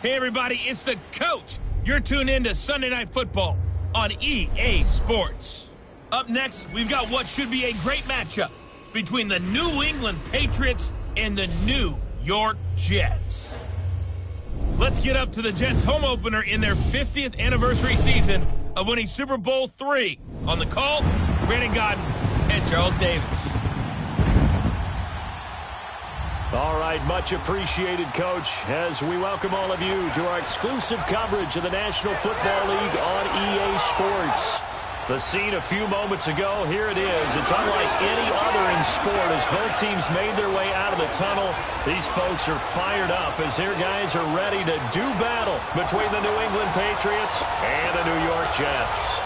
Hey, everybody, it's the coach. You're tuned in to Sunday Night Football on EA Sports. Up next, we've got what should be a great matchup between the New England Patriots and the New York Jets. Let's get up to the Jets' home opener in their 50th anniversary season of winning Super Bowl III. On the call, Brandon Gaudin and Charles Davis. All right, much appreciated, Coach, as we welcome all of you to our exclusive coverage of the National Football League on EA Sports. The scene a few moments ago, here it is. It's unlike any other in sport as both teams made their way out of the tunnel. These folks are fired up as their guys are ready to do battle between the New England Patriots and the New York Jets.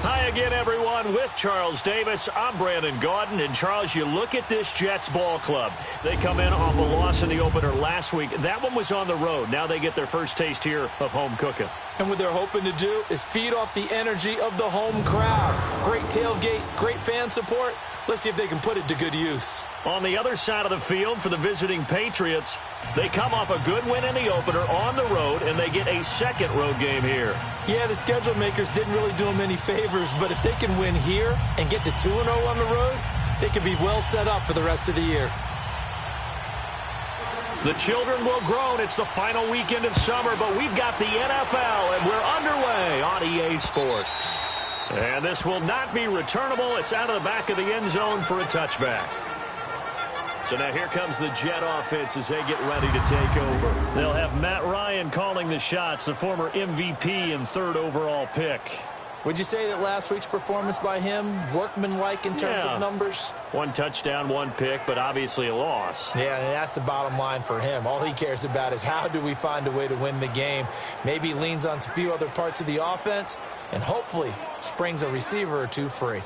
Hi again, everyone. With Charles Davis, I'm Brandon Gaudin. And, Charles, you look at this Jets ball club. They come in off a loss in the opener last week. That one was on the road. Now they get their first taste here of home cooking. And what they're hoping to do is feed off the energy of the home crowd. Great tailgate, great fan support. Let's see if they can put it to good use. On the other side of the field for the visiting Patriots, they come off a good win in the opener on the road, and they get a second road game here. Yeah, the schedule makers didn't really do them any favors, but if they can win here and get to 2-0 on the road, they can be well set up for the rest of the year. The children will groan. It's the final weekend of summer, but we've got the NFL, and we're underway on EA Sports. And this will not be returnable. It's out of the back of the end zone for a touchback. So now here comes the Jet offense as they get ready to take over. They'll have Matt Ryan calling the shots, the former MVP and third overall pick. Would you say that last week's performance by him, workmanlike in terms of numbers? One touchdown, one pick, but obviously a loss. Yeah, and that's the bottom line for him. All he cares about is how do we find a way to win the game. Maybe leans on a few other parts of the offense, and hopefully springs a receiver or two free.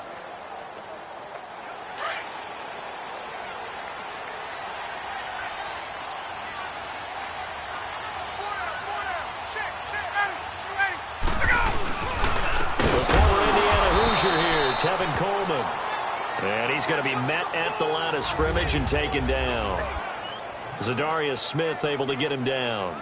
Tevin Coleman. And he's going to be met at the line of scrimmage and taken down. Zadarius Smith able to get him down.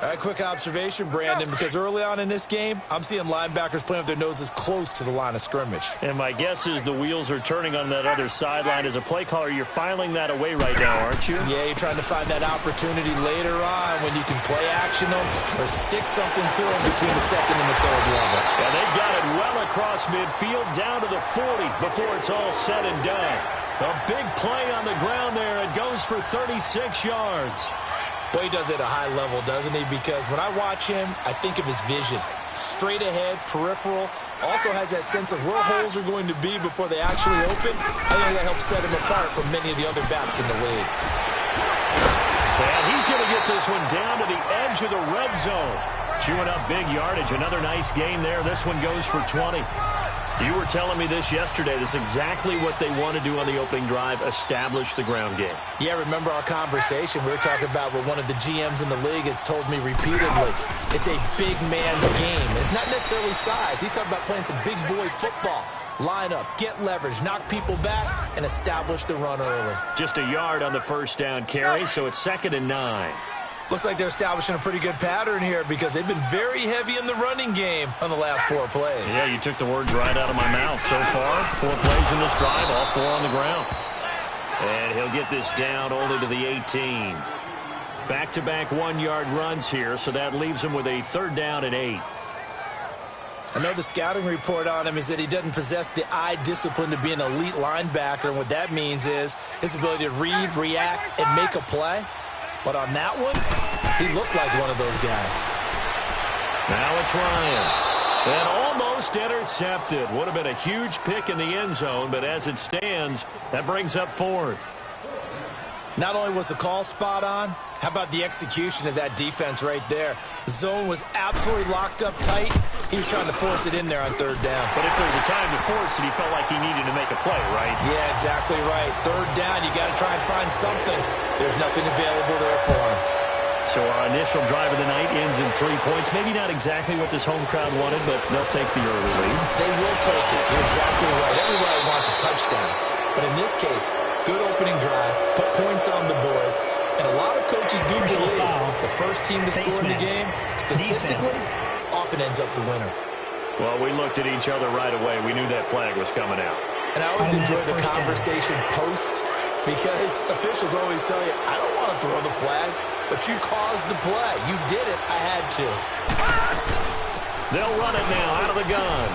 A quick observation, Brandon, because early on in this game, I'm seeing linebackers playing with their noses close to the line of scrimmage. And my guess is the wheels are turning on that other sideline. As a play caller, you're filing that away right now, aren't you? Yeah, you're trying to find that opportunity later on when you can play action them or stick something to them between the second and the third level. And they've got it well across midfield down to the 40 before it's all said and done. A big play on the ground there. It goes for 36 yards. Boy, he does it at a high level, doesn't he? Because when I watch him, I think of his vision. Straight ahead, peripheral. Also has that sense of where holes are going to be before they actually open. I think that helps set him apart from many of the other backs in the league. And he's going to get this one down to the edge of the red zone. Chewing up big yardage. Another nice gain there. This one goes for 20. You were telling me this yesterday. This is exactly what they want to do on the opening drive, establish the ground game. Yeah, remember our conversation. We were talking about what one of the GMs in the league has told me repeatedly. It's a big man's game. It's not necessarily size. He's talking about playing some big boy football. Line up, get leverage, knock people back, and establish the run early. Just a yard on the first down carry, so it's 2nd and 9. Looks like they're establishing a pretty good pattern here because they've been very heavy in the running game on the last 4 plays. Yeah, you took the words right out of my mouth. So far, 4 plays in this drive, all 4 on the ground. And he'll get this down only to the 18. Back-to-back 1-yard runs here, so that leaves him with a 3rd down and 8. I know the scouting report on him is that he doesn't possess the eye discipline to be an elite linebacker, and what that means is his ability to read, react, and make a play. But on that one, he looked like one of those guys. Now it's Ryan. And almost intercepted. Would have been a huge pick in the end zone, but as it stands, that brings up 4th. Not only was the call spot on, how about the execution of that defense right there? The zone was absolutely locked up tight. He was trying to force it in there on 3rd down. But if there's a time to force it, he felt like he needed to make a play, right? Yeah, exactly right. 3rd down, you got to try and find something. There's nothing available there for him. So our initial drive of the night ends in 3 points. Maybe not exactly what this home crowd wanted, but they'll take the early lead. They will take it. You're exactly right. Everybody wants a touchdown. But in this case, good opening drive, put points on the board, And a lot of coaches do believe the first team to score in the game, statistically, often ends up the winner. Well, we looked at each other right away. We knew that flag was coming out. And I always enjoy the conversation post, because officials always tell you, I don't want to throw the flag, but you caused the play. You did it. I had to. They'll run it now out of the gun.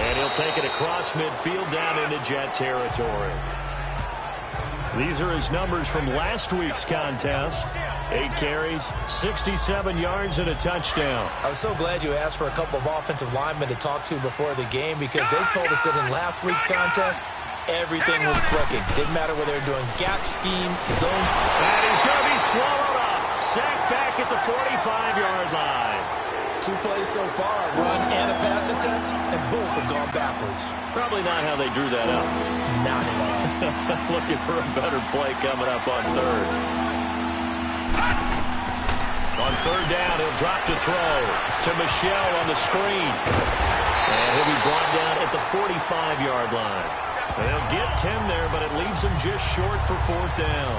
And he'll take it across midfield down into Jet territory. These are his numbers from last week's contest. 8 carries, 67 yards, and a touchdown. I was so glad you asked for a couple of offensive linemen to talk to before the game, because they told us that in last week's contest, everything was clicking. Didn't matter whether they were doing gap scheme, zones. And he's going to be swallowed up. Sacked back at the 45-yard line. 2 plays so far, a run and a pass attempt, and both have gone backwards. Probably not how they drew that up. Not at all. Looking for a better play coming up on third. On third down, he'll drop to throw to Michel on the screen. And he'll be brought down at the 45-yard line. And they'll get 10 there, but it leaves him just short for 4th down.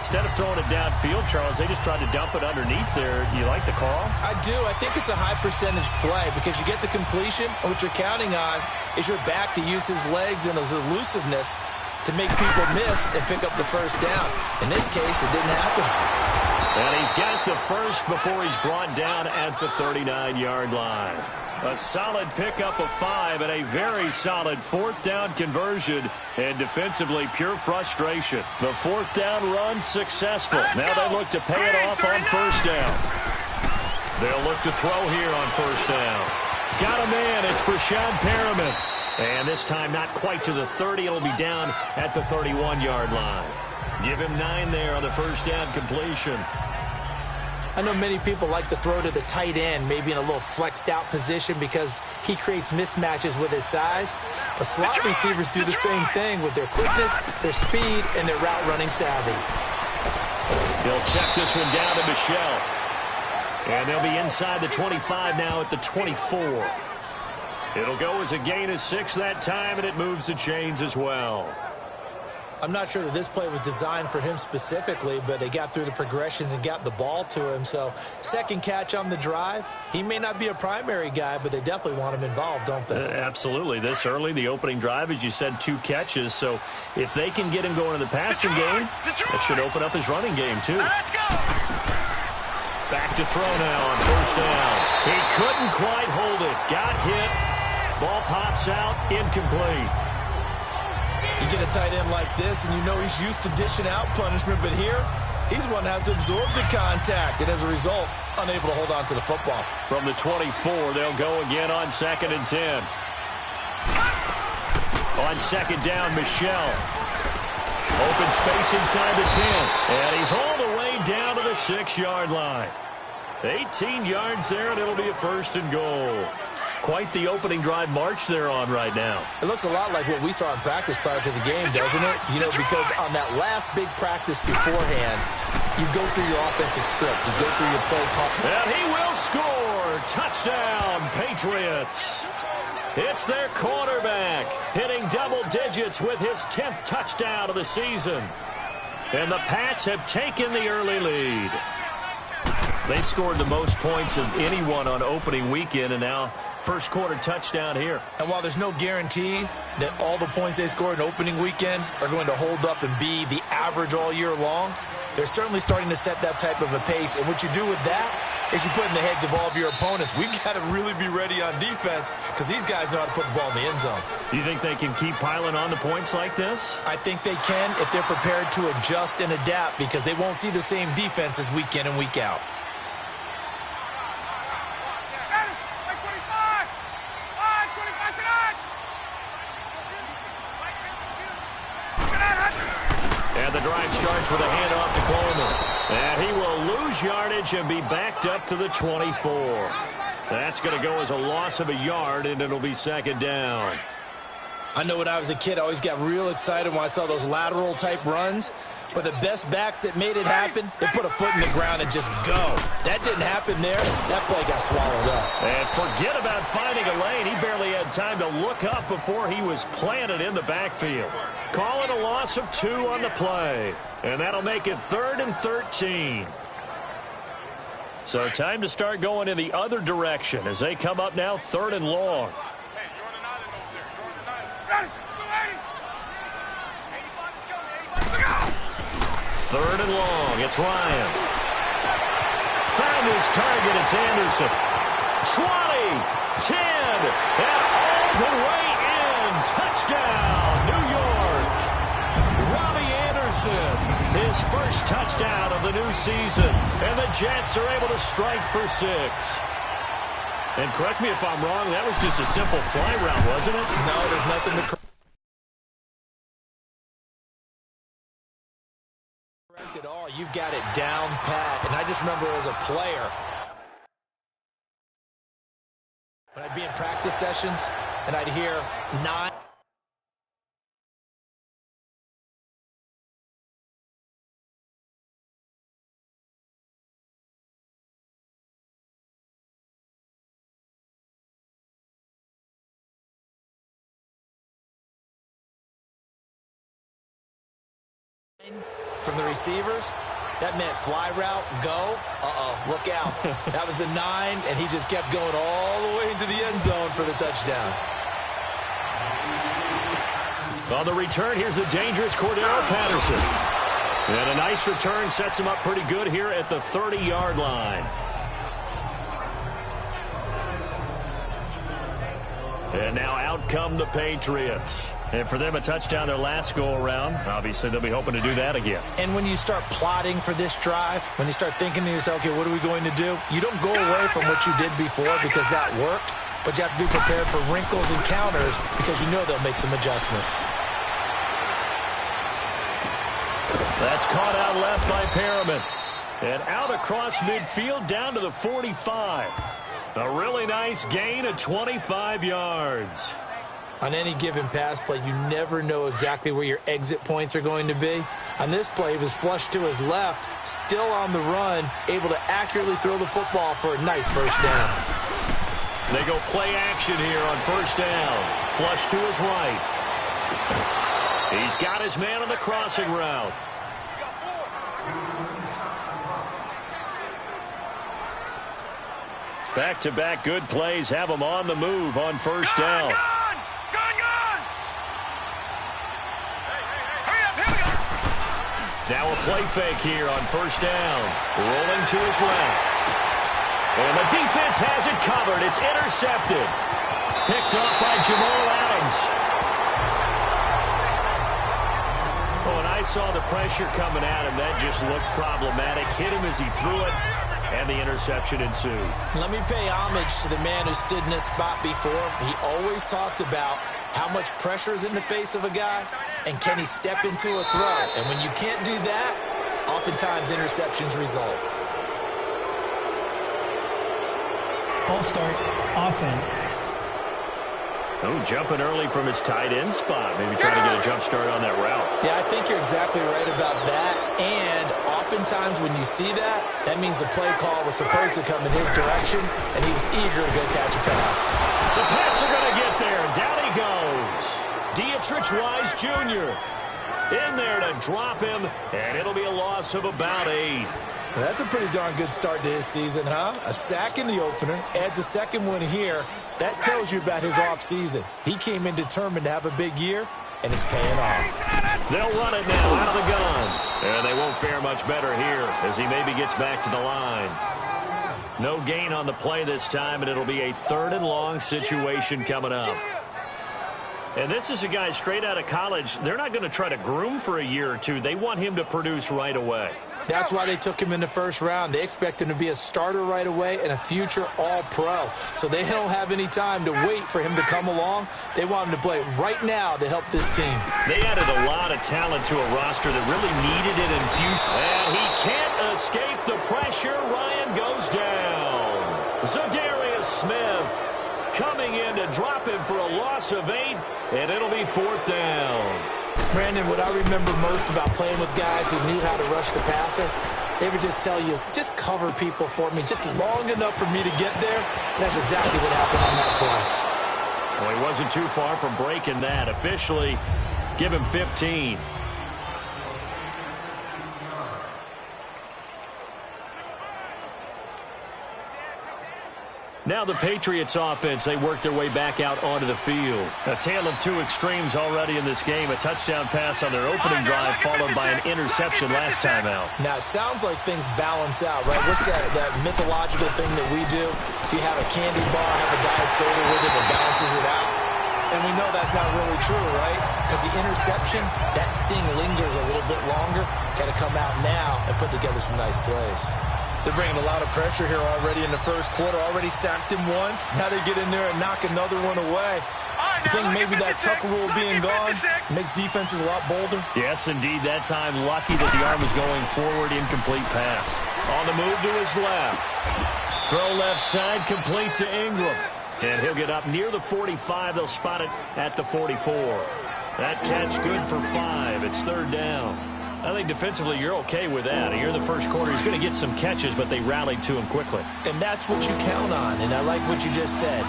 Instead of throwing it downfield, Charles, they just tried to dump it underneath there. You like the call? I do. I think it's a high percentage play because you get the completion, and what you're counting on is your back to use his legs and his elusiveness to make people miss and pick up the first down. In this case, it didn't happen. And he's got the first before he's brought down at the 39-yard line. A solid pickup of 5 and a very solid 4th down conversion. And defensively, pure frustration. The 4th down run successful. Now they look to pay it off on 1st down. They'll look to throw here on 1st down. Got a man. It's Breshad Perriman. And this time not quite to the 30. It'll be down at the 31-yard line. Give him 9 there on the 1st down completion. I know many people like to throw to the tight end, maybe in a little flexed out position because he creates mismatches with his size. But slot receivers do the same thing with their quickness, their speed, and their route running savvy. He'll check this one down to Michel. And they'll be inside the 25 now at the 24. It'll go as a gain of 6 that time, and it moves the chains as well. I'm not sure that this play was designed for him specifically, but they got through the progressions and got the ball to him. So, second catch on the drive. He may not be a primary guy, but they definitely want him involved, don't they? Absolutely. This early, the opening drive, as you said, 2 catches. So, if they can get him going in the passing game, that should open up his running game, too. Let's go! Back to throw now on 1st down. He couldn't quite hold it. Got hit. Ball pops out. Incomplete. You get a tight end like this, and you know he's used to dishing out punishment, but here, he's one that has to absorb the contact, and as a result, unable to hold on to the football. From the 24, they'll go again on 2nd and 10. On 2nd down, Michel. Open space inside the 10, and he's all the way down to the 6-yard line. 18 yards there, and it'll be a 1st and goal. Quite the opening drive march they're on right now. It looks a lot like what we saw in practice prior to the game, doesn't it? You know, because on that last big practice beforehand, you go through your offensive script. You go through your play call. And he will score. Touchdown, Patriots. It's their quarterback hitting double digits with his 10th touchdown of the season. And the Pats have taken the early lead. They scored the most points of anyone on opening weekend, and now first quarter touchdown here. And while there's no guarantee that all the points they scored in opening weekend are going to hold up and be the average all year long, they're certainly starting to set that type of a pace. And what you do with that is you put in the heads of all of your opponents, we've got to really be ready on defense because these guys know how to put the ball in the end zone. Do you think they can keep piling on the points like this? I think they can if they're prepared to adjust and adapt because they won't see the same defenses week in and week out. And the drive starts with a handoff to Coleman. And he will lose yardage and be backed up to the 24. That's going to go as a loss of a yard, and it'll be 2nd down. I know when I was a kid, I always got real excited when I saw those lateral-type runs. But the best backs that made it happen, they put a foot in the ground and just go. That didn't happen there. That play got swallowed up. And forget about finding a lane. He barely had time to look up before he was planted in the backfield. Call it a loss of 2 on the play. And that'll make it 3rd and 13. So time to start going in the other direction as they come up now 3rd and long. 3rd and long. It's Ryan. Found his target. It's Anderson. 20, 10, and all the way in. Touchdown, New York. Robbie Anderson, his first touchdown of the new season. And the Jets are able to strike for 6. And correct me if I'm wrong, that was just a simple fly route, wasn't it? No, there's nothing to correct at all. You've got it down pat. And I just remember as a player, when I'd be in practice sessions and I'd hear 9. From the receivers, that meant fly route, go, look out. That was the 9, and he just kept going all the way into the end zone for the touchdown. On the return, here's the dangerous Cordero Patterson. And a nice return sets him up pretty good here at the 30-yard line. And now out come the Patriots. And for them, a touchdown their last go-around. Obviously, they'll be hoping to do that again. And when you start plotting for this drive, when you start thinking to yourself, okay, what are we going to do? You don't go away from what you did before because that worked, but you have to be prepared for wrinkles and counters because you know they'll make some adjustments. That's caught out left by Perriman. And out across midfield down to the 45. A really nice gain of 25 yards. On any given pass play, you never know exactly where your exit points are going to be. On this play, he was flushed to his left, still on the run, able to accurately throw the football for a nice first down. They go play action here on first down. Flush to his right. He's got his man on the crossing route. Back-to-back good plays have him on the move on first down. Now a play fake here on first down. Rolling to his left. And the defense has it covered. It's intercepted. Picked up by Jamal Adams. Oh, and I saw the pressure coming at him. That just looked problematic. Hit him as he threw it, and the interception ensued. Let me pay homage to the man who stood in this spot before. He always talked about how much pressure is in the face of a guy, and can he step into a throw? And when you can't do that, oftentimes interceptions result. False start, offense. Oh, jumping early from his tight end spot. Maybe trying to get a jump start on that route. Yeah, I think you're exactly right about that. And oftentimes when you see that, that means the play call was supposed to come in his direction, and he was eager to go catch a pass. The Pats are going to get there. Down he goes. Dietrich Wise Jr. in there to drop him, and it'll be a loss of about 8. Well, that's a pretty darn good start to his season, huh? A sack in the opener, adds a second one here. That tells you about his offseason. He came in determined to have a big year, and it's paying off. They'll run it now out of the gun. And they won't fare much better here as he maybe gets back to the line. No gain on the play this time, and it'll be a 3rd and long situation coming up. And this is a guy straight out of college. They're not going to try to groom for a year or two. They want him to produce right away. That's why they took him in the first round. They expect him to be a starter right away and a future all-pro. So they don't have any time to wait for him to come along. They want him to play right now to help this team. They added a lot of talent to a roster that really needed it in future. And he can't escape the pressure. Ryan goes down. Za'Darius Smith coming in to drop him for a loss of 8, and it'll be 4th down. Brandon, what I remember most about playing with guys who knew how to rush the passer, they would just tell you, just cover people for me, just long enough for me to get there. And that's exactly what happened on that play. Well, he wasn't too far from breaking that. Officially Give him 15. Now the Patriots offense, they work their way back out onto the field. A tale of two extremes already in this game. A touchdown pass on their opening drive followed by an interception last time out. Now, it sounds like things balance out, right? What's that mythological thing that we do? If you have a candy bar, have a diet soda with it, it balances it out. And we know that's not really true, right? Because the interception, that sting lingers a little bit longer. Got to come out now and put together some nice plays. They're bringing a lot of pressure here already in the first quarter. Already sacked him once. Now they get in there and knock another one away. You think maybe that Tucker rule being gone makes defenses a lot bolder? Yes, indeed. That time, lucky that the arm was going forward. Incomplete pass. On the move to his left. Throw left side, complete to Ingram. And he'll get up near the 45. They'll spot it at the 44. That catch good for 5. It's third down. I think defensively you're okay with that. Here in the first quarter, he's going to get some catches, but they rallied to him quickly. And that's what you count on, and I like what you just said.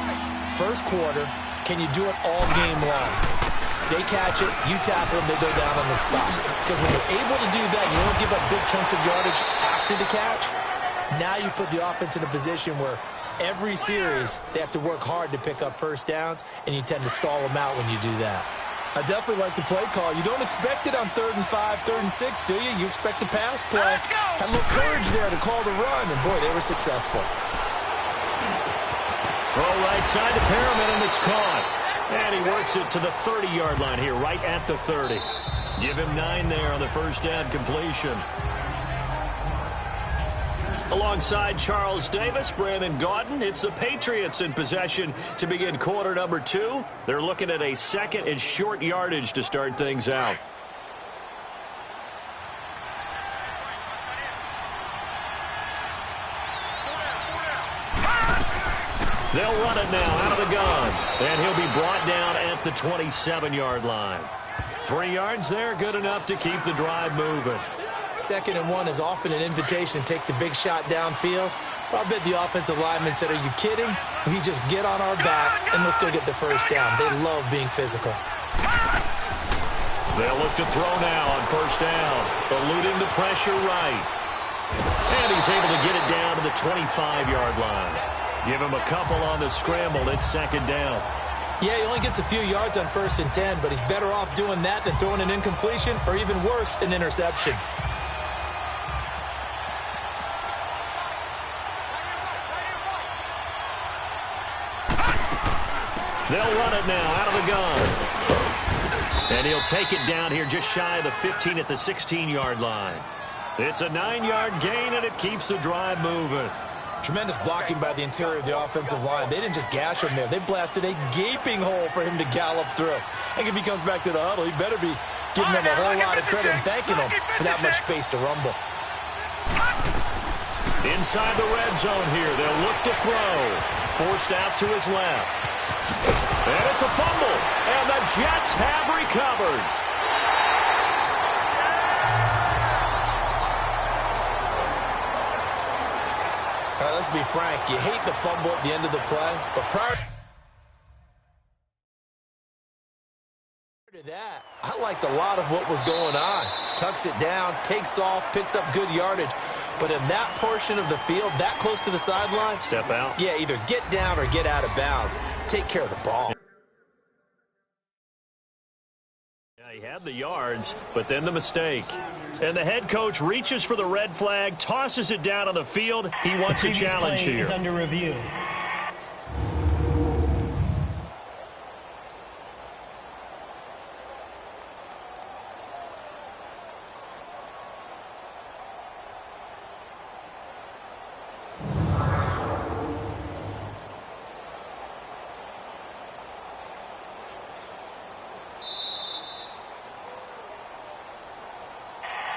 First quarter, can you do it all game long? They catch it, you tackle them, they go down on the spot. Because when you're able to do that, you don't give up big chunks of yardage after the catch. Now you put the offense in a position where every series they have to work hard to pick up first downs, and you tend to stall them out when you do that. I definitely like the play call. You don't expect it on 3rd and 5, 3rd and 6, do you? You expect a pass play. Had a little courage there to call the run, and boy, they were successful. Throw right side to Perriman, and it's caught. And he works it to the 30-yard line here, right at the 30. Give him 9 there on the first down completion. Alongside Charles Davis, Brandon Gaudin, it's the Patriots in possession to begin quarter number 2. They're looking at a second and short yardage to start things out. They'll run it now out of the gun. And he'll be brought down at the 27-yard line. 3 yards there, good enough to keep the drive moving. 2nd and 1 is often an invitation to take the big shot downfield. But I bet the offensive lineman said, are you kidding? We just get on our backs and let's go get the first down. They love being physical. They'll look to throw now on first down. Eluding the pressure right. And he's able to get it down to the 25-yard line. Give him a couple on the scramble. It's 2nd down. Yeah, he only gets a few yards on 1st and 10, but he's better off doing that than throwing an incompletion or even worse, an interception. They'll run it now out of the gun. And he'll take it down here just shy of the 15 at the 16-yard line. It's a 9-yard gain, and it keeps the drive moving. Tremendous blocking by the interior of the offensive line. They didn't just gash him there. They blasted a gaping hole for him to gallop through. I think if he comes back to the huddle, he better be giving them a whole lot of credit and thanking them for that much space to rumble. Inside the red zone here. They'll look to throw. Forced out to his left. And it's a fumble. And the Jets have recovered. All right, let's be frank. You hate the fumble at the end of the play, but prior to that, I liked a lot of what was going on. Tucks it down, takes off, picks up good yardage. But in that portion of the field, that close to the sideline, step out. Yeah, either get down or get out of bounds. Take care of the ball. Yeah, he had the yards, but then the mistake. And the head coach reaches for the red flag, tosses it down on the field. He wants a challenge here. Is under review.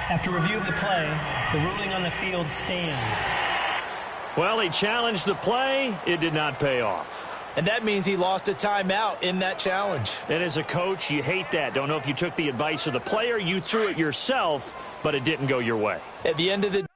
After review of the play, the ruling on the field stands. Well, he challenged the play. It did not pay off. And that means he lost a timeout in that challenge. And as a coach, you hate that. Don't know if you took the advice of the player, you threw it yourself, but it didn't go your way. At the end of the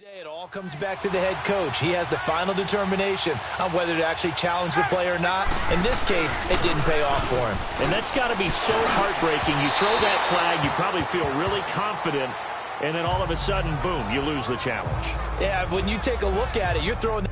It all comes back to the head coach. He has the final determination on whether to actually challenge the play or not. In this case, it didn't pay off for him. And that's got to be so heartbreaking. You throw that flag, you probably feel really confident, and then all of a sudden, boom, you lose the challenge. Yeah, when you take a look at it, you're throwing...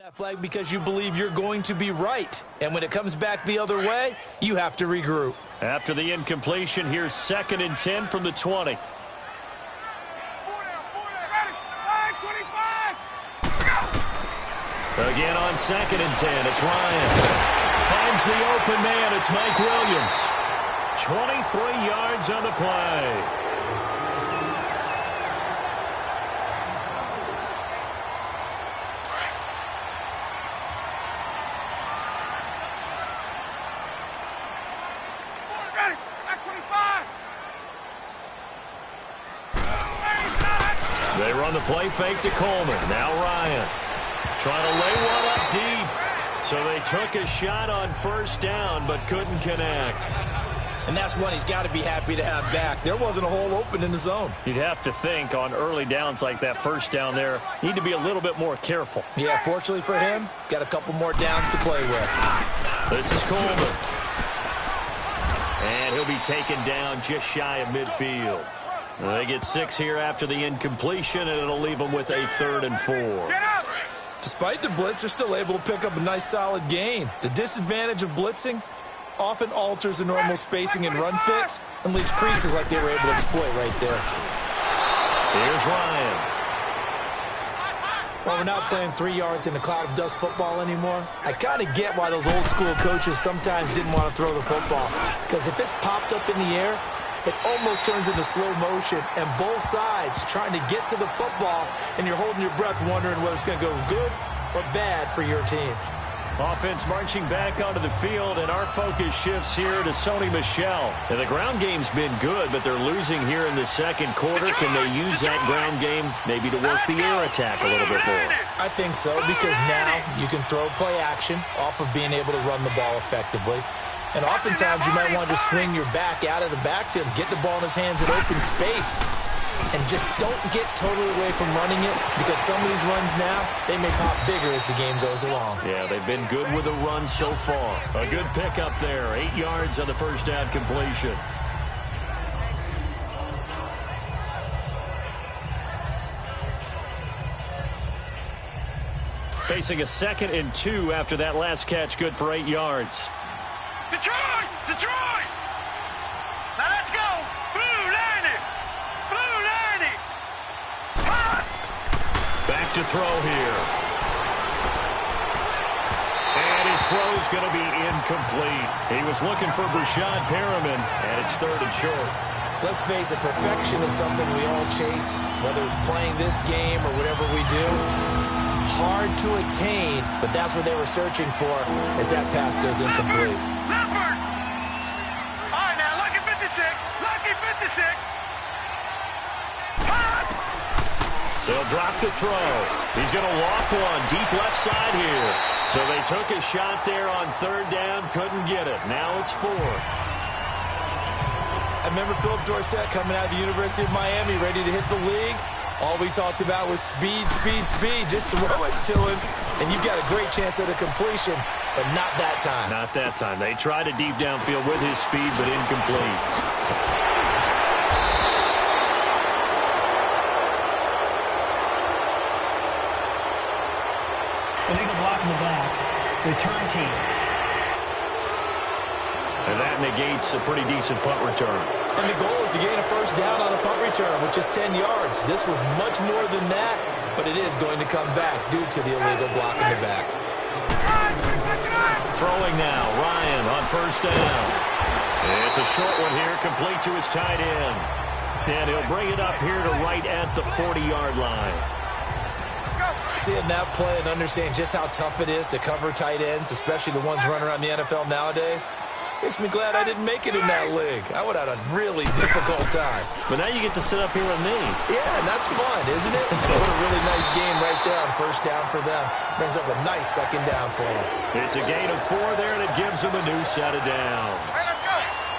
that flag because you believe you're going to be right. And when it comes back the other way, you have to regroup. After the incompletion, here's 2nd and 10 from the 20. Again on 2nd and 10, it's Ryan. Finds the open man, it's Mike Williams. 23 yards on the play. They run the play fake to Coleman. Now Ryan trying to lay one up deep. So they took a shot on 1st down but couldn't connect. And that's one he's got to be happy to have back. There wasn't a hole open in the zone. You'd have to think on early downs like that 1st down there, need to be a little bit more careful. Yeah, fortunately for him, got a couple more downs to play with. This is Coleman. And he'll be taken down just shy of midfield. They get 6 here after the incompletion, and it'll leave them with a 3rd and 4. Despite the blitz, they're still able to pick up a nice solid gain. The disadvantage of blitzing often alters the normal spacing and run fits and leaves creases like they were able to exploit right there. Here's Ryan. Well, we're not playing 3 yards in a cloud of dust football anymore. I kind of get why those old school coaches sometimes didn't want to throw the football. Because if it's popped up in the air, it almost turns into slow motion, and both sides trying to get to the football, and you're holding your breath wondering whether it's going to go good or bad for your team. Offense marching back onto the field, and our focus shifts here to Sony Michel. And the ground game's been good, but they're losing here in the 2nd quarter. Can they use that ground game maybe to work the air attack a little bit more? I think so, because now you can throw play action off of being able to run the ball effectively. And oftentimes you might want to just swing your back out of the backfield, get the ball in his hands in open space, and just don't get totally away from running it, because some of these runs now, they may pop bigger as the game goes along. Yeah, they've been good with the run so far. A good pickup there, 8 yards on the 1st down completion. Facing a 2nd and 2 after that last catch, good for 8 yards. Detroit! Detroit! Now let's go! Blue 90! Blue 90! Back to throw here. And his throw's going to be incomplete. He was looking for Breshad Perriman, and it's 3rd and short. Let's face it, perfection is something we all chase, whether it's playing this game or whatever we do. Hard to attain, but that's what they were searching for as that pass goes incomplete. Leopard! All right, now, lucky 56. Lucky 56. They'll drop the throw. He's going to walk one deep left side here. So they took a shot there on 3rd down, couldn't get it. Now it's 4. I remember Philip Dorsett coming out of the University of Miami ready to hit the league. All we talked about was speed, speed, speed. Just throw it to him, and you've got a great chance at a completion, but not that time. Not that time. They tried a deep downfield with his speed, but incomplete. Illegal block in the back. Return team. And that negates a pretty decent punt return. And the goal is to gain a first down on a punt return, which is 10 yards. This was much more than that, but it is going to come back due to the illegal block in the back. Throwing now, Ryan on first down. It's a short one here, complete to his tight end. And he'll bring it up here to right at the 40-yard line. Seeing that play and understand just how tough it is to cover tight ends, especially the ones running around the NFL nowadays, makes me glad I didn't make it in that league. I would have had a really difficult time. But now you get to sit up here with me. Yeah, and that's fun, isn't it? What a really nice game right there on first down for them. Brings up a nice second down for them. It's a gain of 4 there, and it gives them a new set of downs.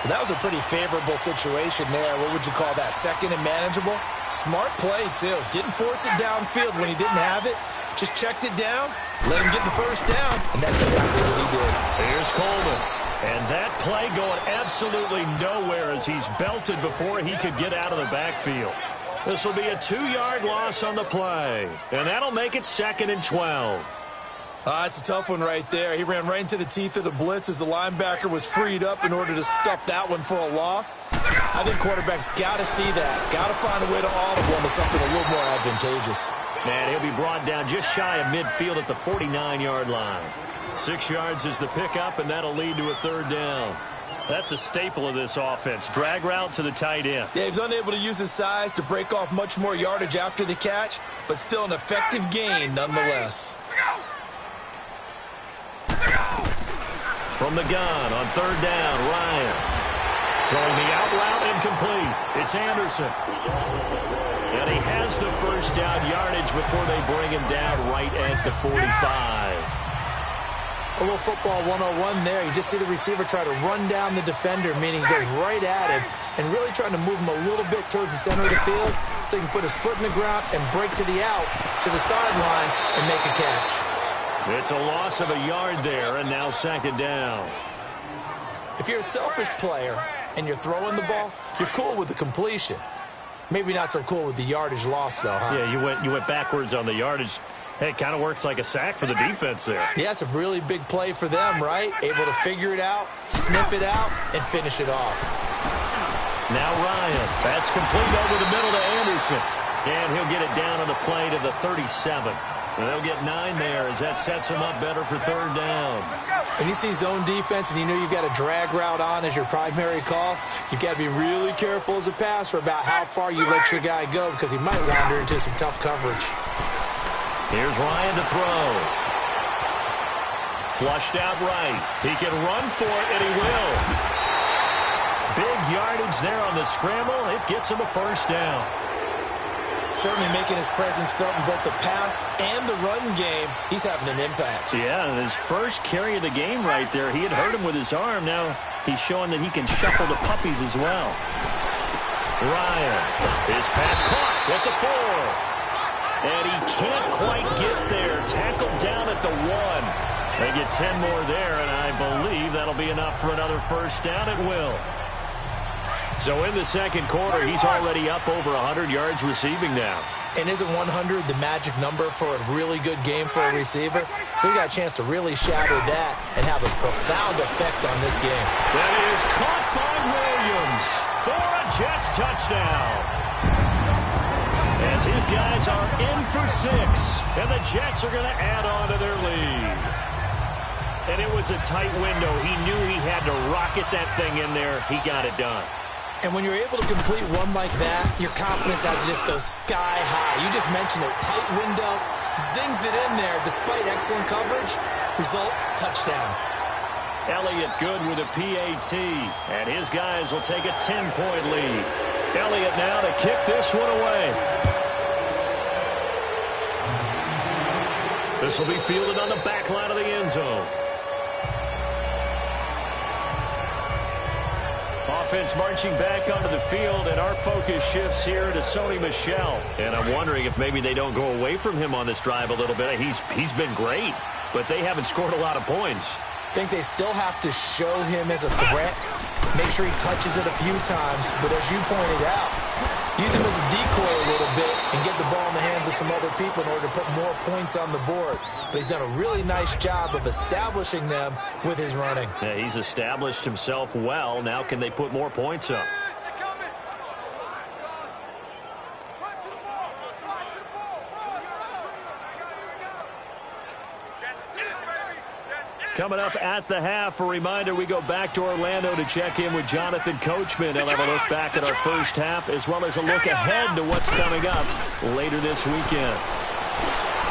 Well, that was a pretty favorable situation there. What would you call that? Second and manageable? Smart play, too. Didn't force it downfield when he didn't have it. Just checked it down, let him get the first down, and that's exactly what he did. Here's Coleman. And that play going absolutely nowhere as he's belted before he could get out of the backfield. This will be a 2-yard loss on the play. And that'll make it 2nd and 12. It's a tough one right there. He ran right into the teeth of the blitz as the linebacker was freed up in order to stop that one for a loss. I think quarterbacks got to see that. Got to find a way to audible into something a little more advantageous. And he'll be brought down just shy of midfield at the 49-yard line. 6 yards is the pickup, and that'll lead to a 3rd down. That's a staple of this offense. Drag route to the tight end. Yeah, he was unable to use his size to break off much more yardage after the catch, but still an effective gain nonetheless. From the gun on 3rd down, Ryan. Throwing the out route incomplete. It's Anderson. And he has the first down yardage before they bring him down right at the 45. A little football 101 there. You just see the receiver try to run down the defender, meaning he goes right at him and really trying to move him a little bit towards the center of the field so he can put his foot in the ground and break to the out, to the sideline, and make a catch. It's a loss of a yard there, and now 2nd down. If you're a selfish player and you're throwing the ball, you're cool with the completion. Maybe not so cool with the yardage loss, though, huh? Yeah, you went backwards on the yardage. Hey, it kind of works like a sack for the defense there. Yeah, it's a really big play for them, right? Able to figure it out, sniff it out, and finish it off. Now Ryan. That's complete over the middle to Anderson. And he'll get it down on the play to the 37. And they'll get 9 there as that sets him up better for 3rd down. When you see zone defense and you know you've got a drag route on as your primary call, you've got to be really careful as a passer about how far you let your guy go because he might wander into some tough coverage. Here's Ryan to throw. Flushed out right. He can run for it, and he will. Big yardage there on the scramble. It gets him a first down. Certainly making his presence felt in both the pass and the run game. He's having an impact. Yeah, his first carry of the game right there, he had hurt him with his arm. Now he's showing that he can shuffle the puppies as well. Ryan, his pass caught at the 4. And he can't quite get there. Tackled down at the 1. They get 10 more there, and I believe that'll be enough for another first down. It will. So in the 2nd quarter, he's already up over 100 yards receiving now. And isn't 100 the magic number for a really good game for a receiver? So he got a chance to really shatter that and have a profound effect on this game. That is caught by Williams for a Jets touchdown. As his guys are in for 6, and the Jets are going to add on to their lead. And it was a tight window. He knew he had to rocket that thing in there. He got it done. And when you're able to complete one like that, your confidence has to just go sky high. You just mentioned it. Tight window, zings it in there despite excellent coverage. Result, touchdown. Elliott good with a PAT, and his guys will take a 10-point lead. Elliott now to kick this one away. This will be fielded on the back line of the end zone. offense marching back onto the field, and our focus shifts here to Sony Michel. And I'm wondering if maybe they don't go away from him on this drive a little bit. He's been great, but they haven't scored a lot of points. I think they still have to show him as a threat, make sure he touches it a few times, but as you pointed out, use him as a decoy a little bit and get the ball in the hands of some other people in order to put more points on the board. But he's done a really nice job of establishing them with his running. Yeah, he's established himself well. Now can they put more points up? Coming up at the half, a reminder, we go back to Orlando to check in with Jonathan Coachman. He'll have a look back at our first half as well as a look ahead to what's coming up later this weekend.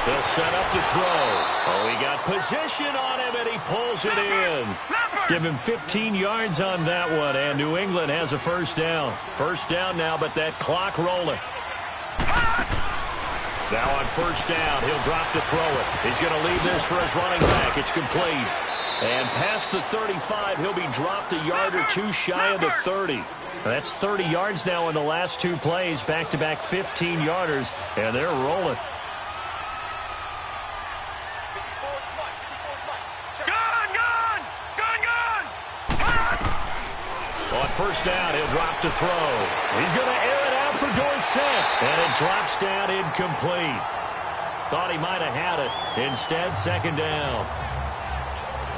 They'll set up to throw. Oh, he got position on him, and he pulls it in. Give him 15 yards on that one, and New England has a first down. First down now, but that clock rolling. Now on first down, he'll drop to throw it. He's going to leave this for his running back. It's complete. And past the 35, he'll be dropped a yard or two shy of the 30. That's 30 yards now in the last two plays. Back-to-back 15-yarders, and they're rolling. On first down, he'll drop to throw. He's going to air it out for Dorsett, and it drops down incomplete. Thought he might have had it. Instead, second down.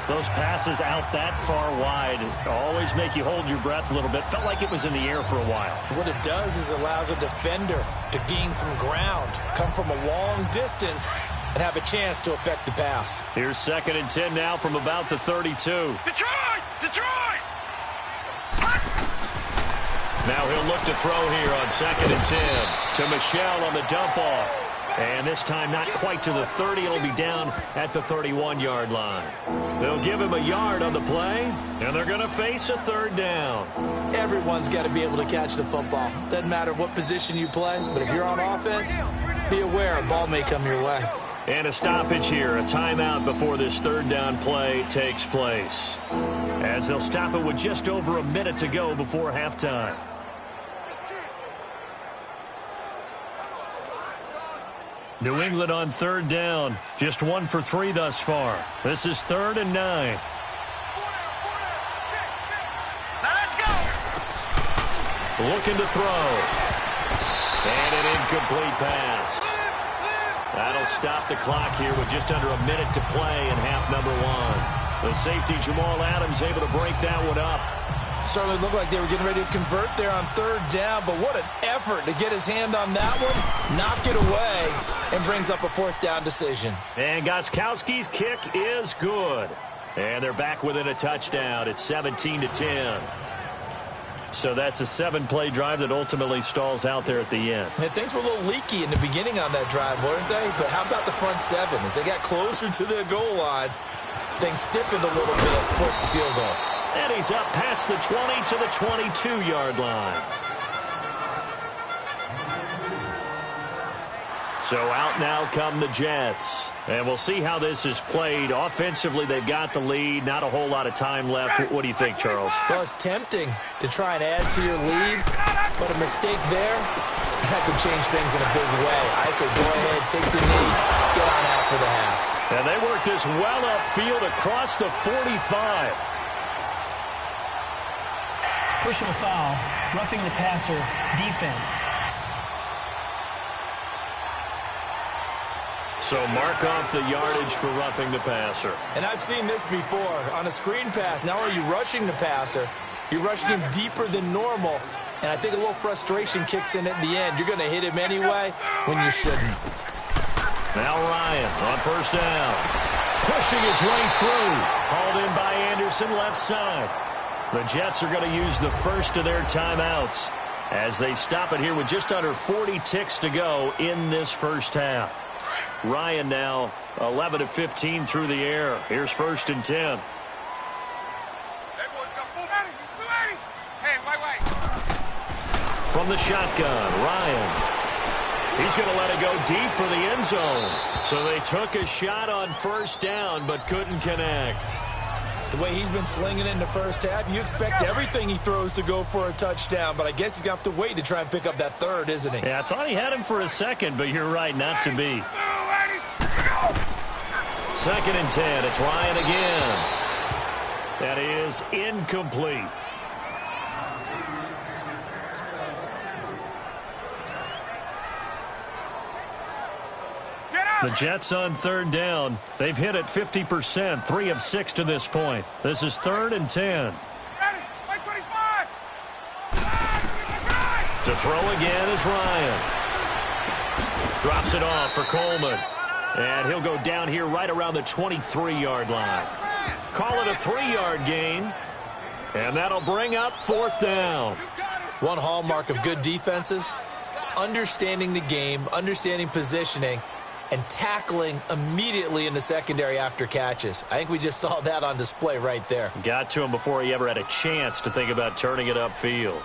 Those passes out that far wide always make you hold your breath a little bit. Felt like it was in the air for a while. What it does is allows a defender to gain some ground, come from a long distance, and have a chance to affect the pass. Here's 2nd and 10 now from about the 32. Detroit! Detroit! Now he'll look to throw here on 2nd and 10 to Michel on the dump off. And this time not quite to the 30. It'll be down at the 31-yard line. They'll give him a yard on the play, and they're going to face a third down. Everyone's got to be able to catch the football. Doesn't matter what position you play, but if you're on offense, be aware a ball may come your way. And a stoppage here, a timeout before this third down play takes place. As they'll stop it with just over a minute to go before halftime. New England on third down. Just 1 for 3 thus far. This is 3rd and 9. Now let's go! Looking to throw. And an incomplete pass. That'll stop the clock here with just under a minute to play in half number 1. The safety Jamal Adams able to break that one up. Certainly looked like they were getting ready to convert there on third down, but what an effort to get his hand on that one, knock it away, and brings up a 4th down decision. And Gostkowski's kick is good. And they're back within a touchdown. It's 17-10. So that's a 7-play drive that ultimately stalls out there at the end. And things were a little leaky in the beginning on that drive, weren't they? But how about the front 7? As they got closer to the goal line, things stiffened a little bit, forced the field goal. And he's up past the 20 to the 22-yard line. So out now come the Jets. And we'll see how this is played. Offensively, they've got the lead. Not a whole lot of time left. What do you think, Charles? Well, it's tempting to try and add to your lead, but a mistake there, that could change things in a big way. I say go ahead, take the knee, get on out for the half. And they work this well upfield across the 45. Personal foul, roughing the passer, defense. So mark off the yardage for roughing the passer. And I've seen this before. On a screen pass, not only are you rushing the passer, you're rushing him deeper than normal. And I think a little frustration kicks in at the end. You're going to hit him anyway when you shouldn't. Now Ryan on first down. Pushing his way through. Hauled in by Anderson, left side. The Jets are going to use the first of their timeouts as they stop it here with just under 40 ticks to go in this first half. Ryan now 11 of 15 through the air. Here's 1st and 10. From the shotgun, Ryan. He's going to let it go deep for the end zone. So they took a shot on first down but couldn't connect. The way he's been slinging it in the first half, you expect everything he throws to go for a touchdown, but I guess he's going to have to wait to try and pick up that third, isn't he? Yeah, I thought he had him for a second, but you're right, not to be. 2nd and 10. It's Ryan again. That is incomplete. The Jets on 3rd down. They've hit it 50%, 3 of 6 to this point. This is 3rd and 10. To throw again is Ryan. Drops it off for Coleman. And he'll go down here right around the 23-yard line. Call it a 3-yard gain. And that'll bring up 4th down. One hallmark of good defenses is understanding the game, understanding positioning, and tackling immediately in the secondary after catches. I think we just saw that on display right there. Got to him before he ever had a chance to think about turning it upfield.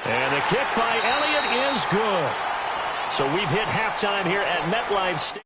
And the kick by Elliott is good. So we've hit halftime here at MetLife Stadium.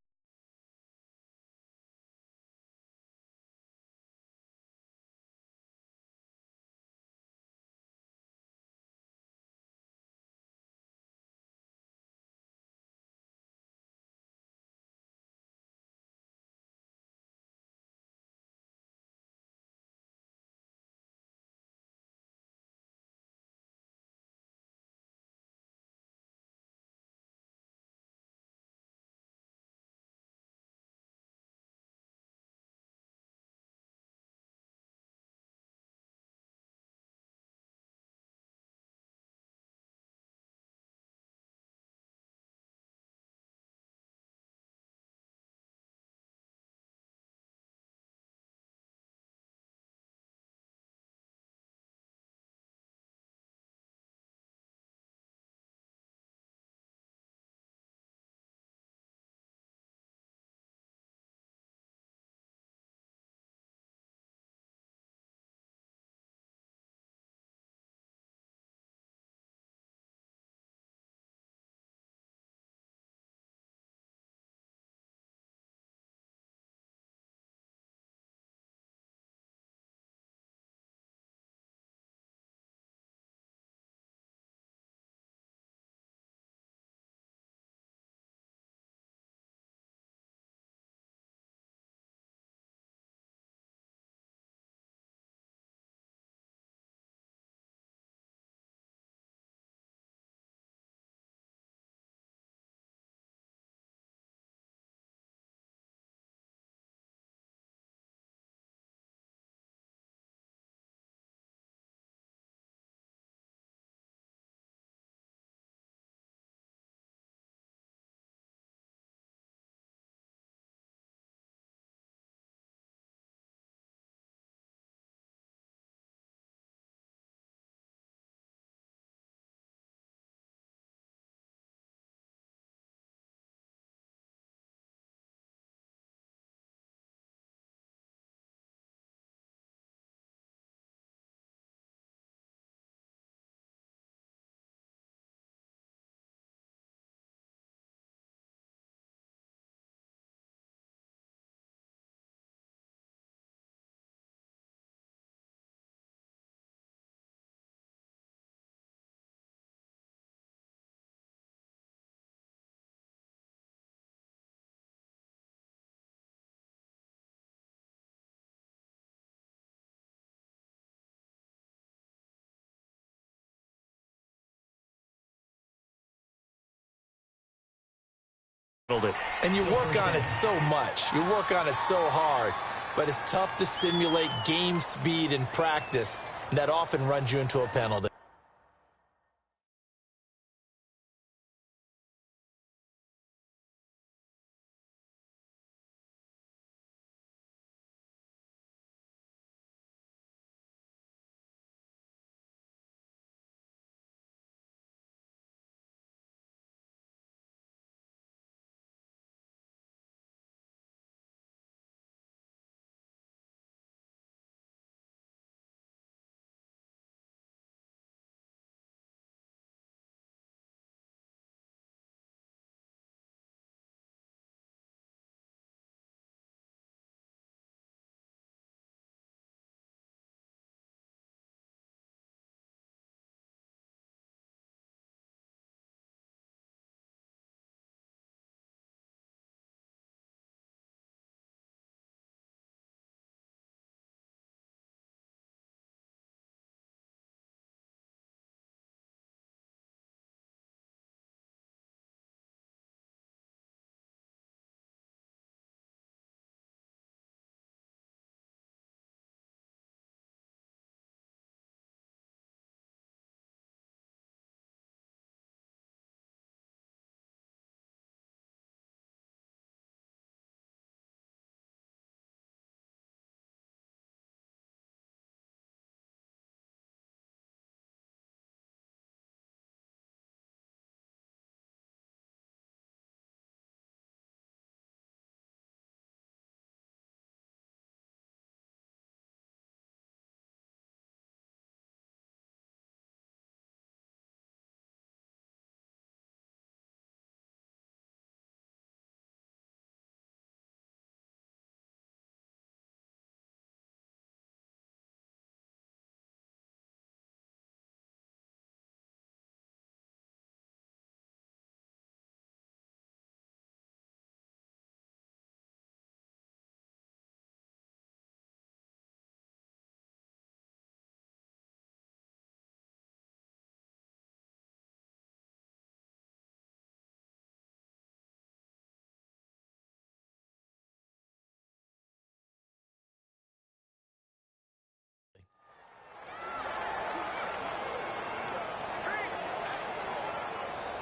And you work on it so much. You work on it so hard. But it's tough to simulate game speed in practice. And that often runs you into a penalty.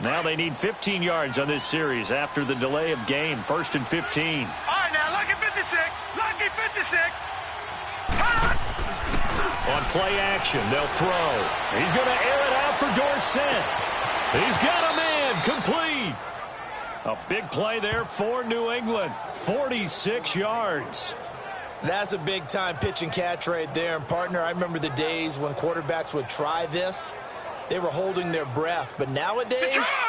Now they need 15 yards on this series after the delay of game. 1st and 15. All right, now, lucky 56. Lucky 56. On play action, they'll throw. He's going to air it out for Dorsett. He's got a man complete. A big play there for New England. 46 yards. That's a big-time pitch and catch right there. And, partner, I remember the days when quarterbacks would try this. They were holding their breath. But nowadays,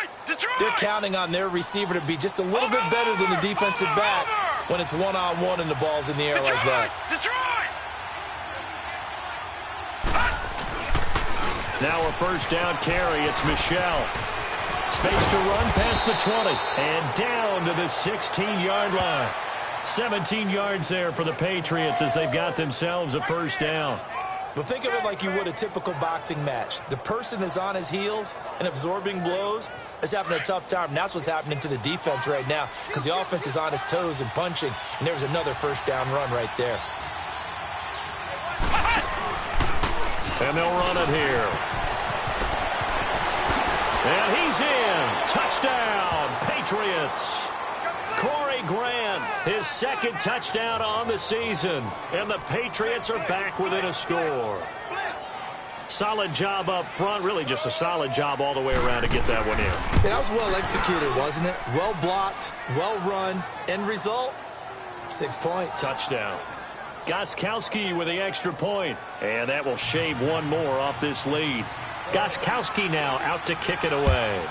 they're counting on their receiver to be just a little bit better than the defensive back when it's one-on-one and the ball's in the air like that. Now a first down carry. It's Michelle. Space to run past the 20 and down to the 16-yard line. 17 yards there for the Patriots as they've got themselves a first down. Well, think of it like you would a typical boxing match. The person that's on his heels and absorbing blows is having a tough time. And that's what's happening to the defense right now because the offense is on his toes and punching. And there's another first down run right there. And they'll run it here. And he's in. Touchdown, Patriots. Corey Grant, his second touchdown on the season. And the Patriots are back within a score. Solid job up front. Really just a solid job all the way around to get that one in. Yeah, that was well executed, wasn't it? Well blocked, well run. End result, 6 points. Touchdown. Gostkowski with the extra point. And that will shave one more off this lead. Gostkowski now out to kick it away.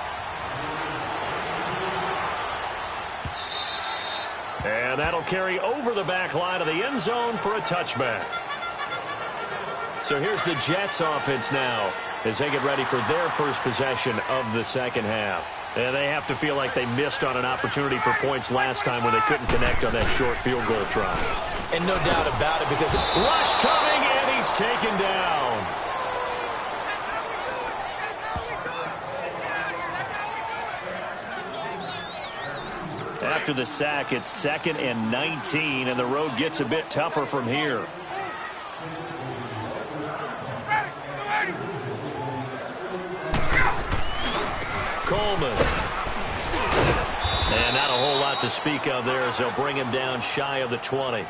And that'll carry over the back line of the end zone for a touchback. So here's the Jets offense now as they get ready for their first possession of the second half. And they have to feel like they missed on an opportunity for points last time when they couldn't connect on that short field goal try. And no doubt about it because... Rush coming, and he's taken down. After the sack, it's 2nd and 19, and the road gets a bit tougher from here. Coleman. And not a whole lot to speak of there as they'll bring him down shy of the 20.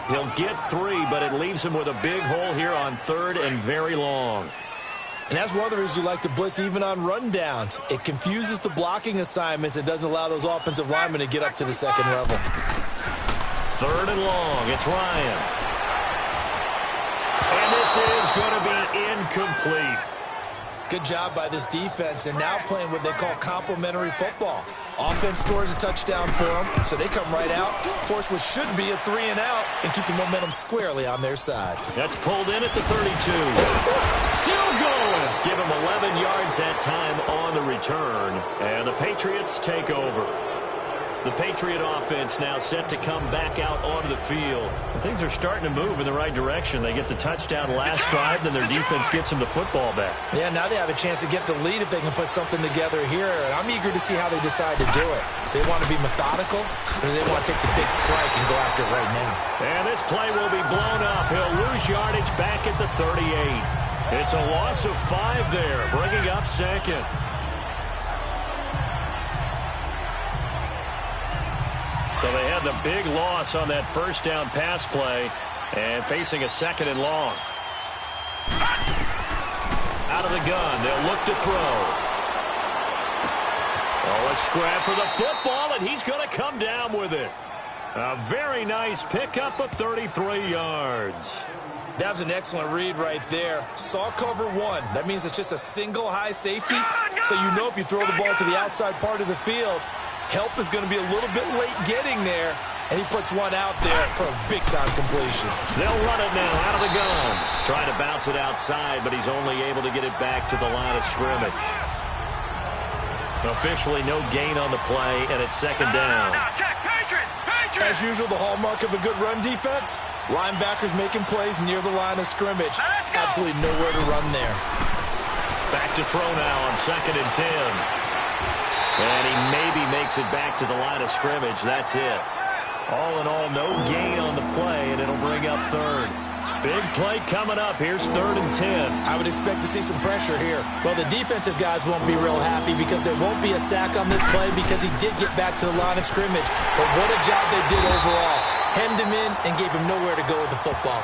He'll get 3, but it leaves him with a big hole here on 3rd and very long. And that's one of the reasons you like to blitz even on rundowns. It confuses the blocking assignments. It doesn't allow those offensive linemen to get up to the second level. 3rd and long. It's Ryan. And this is going to be incomplete. Good job by this defense. And now playing what they call complementary football. Offense scores a touchdown for them, so they come right out, force what should be a 3-and-out, and keep the momentum squarely on their side. That's pulled in at the 32. Still going. Give him 11 yards that time on the return, and the Patriots take over. The Patriot offense now set to come back out onto the field. And things are starting to move in the right direction. They get the touchdown last drive, then their defense gets them the football back. Yeah, now they have a chance to get the lead if they can put something together here. And I'm eager to see how they decide to do it. They want to be methodical, or do they want to take the big strike and go after it right now? And this play will be blown up. He'll lose yardage back at the 38. It's a loss of 5 there, bringing up 2nd. So they had the big loss on that first down pass play and facing a 2nd and long. Out of the gun, they'll look to throw. Oh, a scrap for the football, and he's going to come down with it. A very nice pickup of 33 yards. That was an excellent read right there. Saw cover 1. That means it's just a single high safety. So you know if you throw the ball to the outside part of the field, help is going to be a little bit late getting there, and he puts one out there for a big-time completion. They'll run it now out of the gun. Trying to bounce it outside, but he's only able to get it back to the line of scrimmage. Officially no gain on the play, and it's 2nd down. As usual, the hallmark of a good run defense, linebackers making plays near the line of scrimmage. Absolutely nowhere to run there. Back to throw now on 2nd and 10. And he maybe makes it back to the line of scrimmage. That's it. All in all, no gain on the play, and it'll bring up 3rd. Big play coming up. Here's 3rd and 10. I would expect to see some pressure here. Well, the defensive guys won't be real happy because there won't be a sack on this play because he did get back to the line of scrimmage. But what a job they did overall. Hemmed him in and gave him nowhere to go with the football.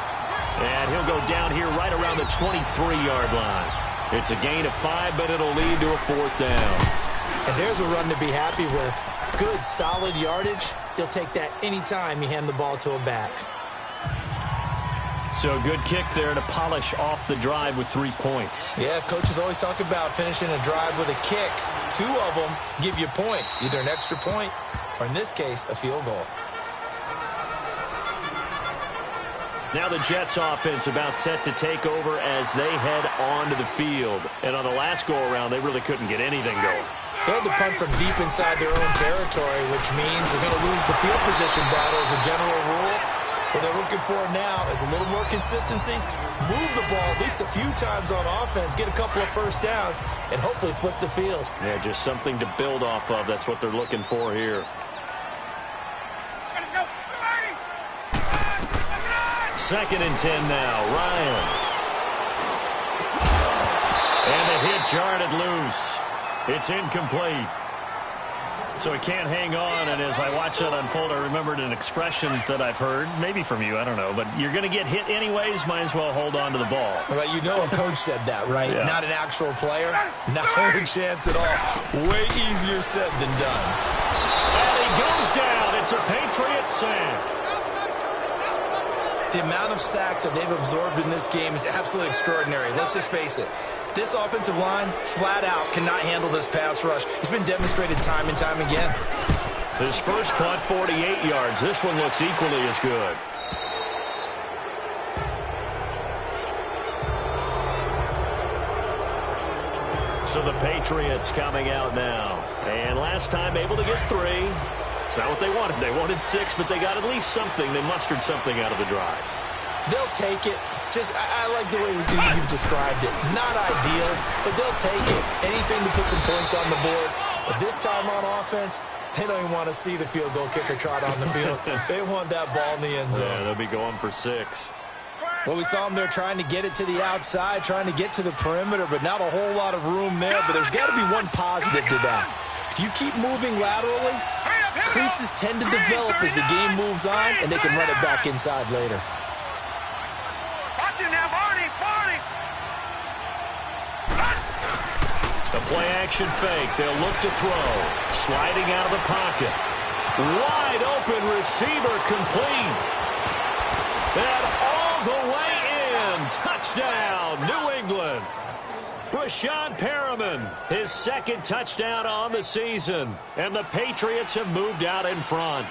And he'll go down here right around the 23-yard line. It's a gain of 5, but it'll lead to a 4th down. And there's a run to be happy with. Good, solid yardage. He'll take that anytime you hand the ball to a back. So a good kick there to polish off the drive with 3 points. Yeah, coaches always talk about finishing a drive with a kick. 2 of them give you points, either an extra point or, in this case, a field goal. Now the Jets offense about set to take over as they head onto the field. And on the last go-around, they really couldn't get anything going. They had to punt from deep inside their own territory, which means they're going to lose the field position battle as a general rule. What they're looking for now is a little more consistency, move the ball at least a few times on offense, get a couple of first downs, and hopefully flip the field. Yeah, just something to build off of. That's what they're looking for here. 2nd and 10 now. Ryan. And the hit jarred it loose. It's incomplete. So he can't hang on, and as I watch that unfold, I remembered an expression that I've heard, maybe from you, I don't know, but you're going to get hit anyways, might as well hold on to the ball. Right, you know a coach said that, right? Yeah. Not an actual player. Not a chance at all. Way easier said than done. And he goes down. It's a Patriots sack. The amount of sacks that they've absorbed in this game is absolutely extraordinary. Let's just face it. This offensive line, flat out, cannot handle this pass rush. It's been demonstrated time and time again. His first punt, 48 yards. This one looks equally as good. So the Patriots coming out now. And last time able to get 3. It's not what they wanted. They wanted 6, but they got at least something. They mustered something out of the drive. They'll take it. Just, I like the way you've described it. Not ideal, but they'll take it. Anything to put some points on the board. But this time on offense, they don't even want to see the field goal kicker trot on the field. They want that ball in the end zone. Yeah, they'll be going for 6. Well, we saw them there trying to get it to the outside, trying to get to the perimeter, but not a whole lot of room there. But there's got to be one positive to that. If you keep moving laterally, creases tend to develop as the game moves on, and they can run it back inside later. Watch him now, Barney! The play-action fake. They'll look to throw. Sliding out of the pocket. Wide open receiver complete. And all the way in. Touchdown, New England. Breshad Perriman, his 2nd touchdown on the season. And the Patriots have moved out in front.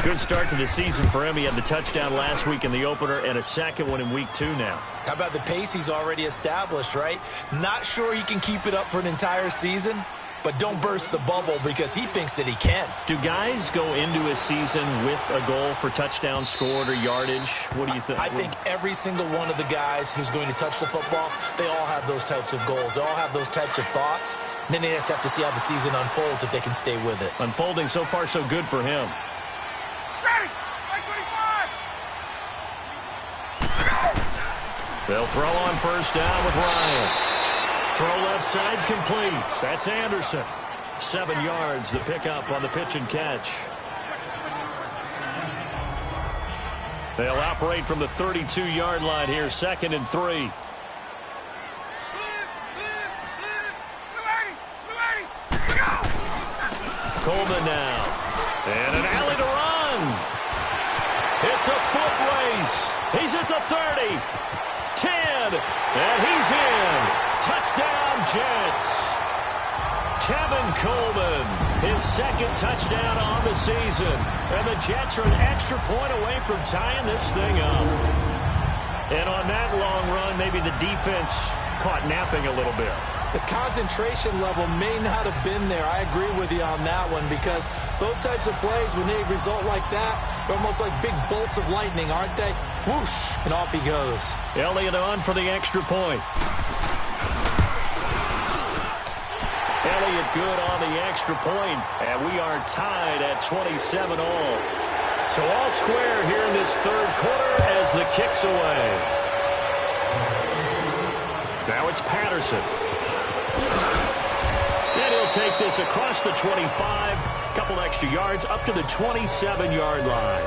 Good start to the season for him. He had the touchdown last week in the opener and a 2nd one in week 2 now. How about the pace he's already established, right? Not sure he can keep it up for an entire season, but don't burst the bubble because he thinks that he can. Do guys go into a season with a goal for touchdowns scored or yardage? What do you think? I think every single one of the guys who's going to touch the football, they all have those types of goals. They all have those types of thoughts. And then they just have to see how the season unfolds if they can stay with it. Unfolding so far so good for him. They'll throw on first down with Ryan. Throw left side complete. That's Anderson. 7 yards, the pickup on the pitch and catch. They'll operate from the 32-yard line here, 2nd and 3. Coleman now. And an alley to run. It's a foot race. He's at the 30. 10. And he's in. Touchdown, Jets. Tevin Coleman, his 2nd touchdown on the season. And the Jets are an extra point away from tying this thing up. And on that long run, maybe the defense caught napping a little bit. The concentration level may not have been there. I agree with you on that one because those types of plays, when they result like that, they're almost like big bolts of lightning, aren't they? Whoosh, and off he goes. Elliott on for the extra point. Elliott good on the extra point, and we are tied at 27 all. So all square here in this third quarter as the kick's away. Now it's Patterson. And he'll take this across the 25, couple extra yards up to the 27-yard line.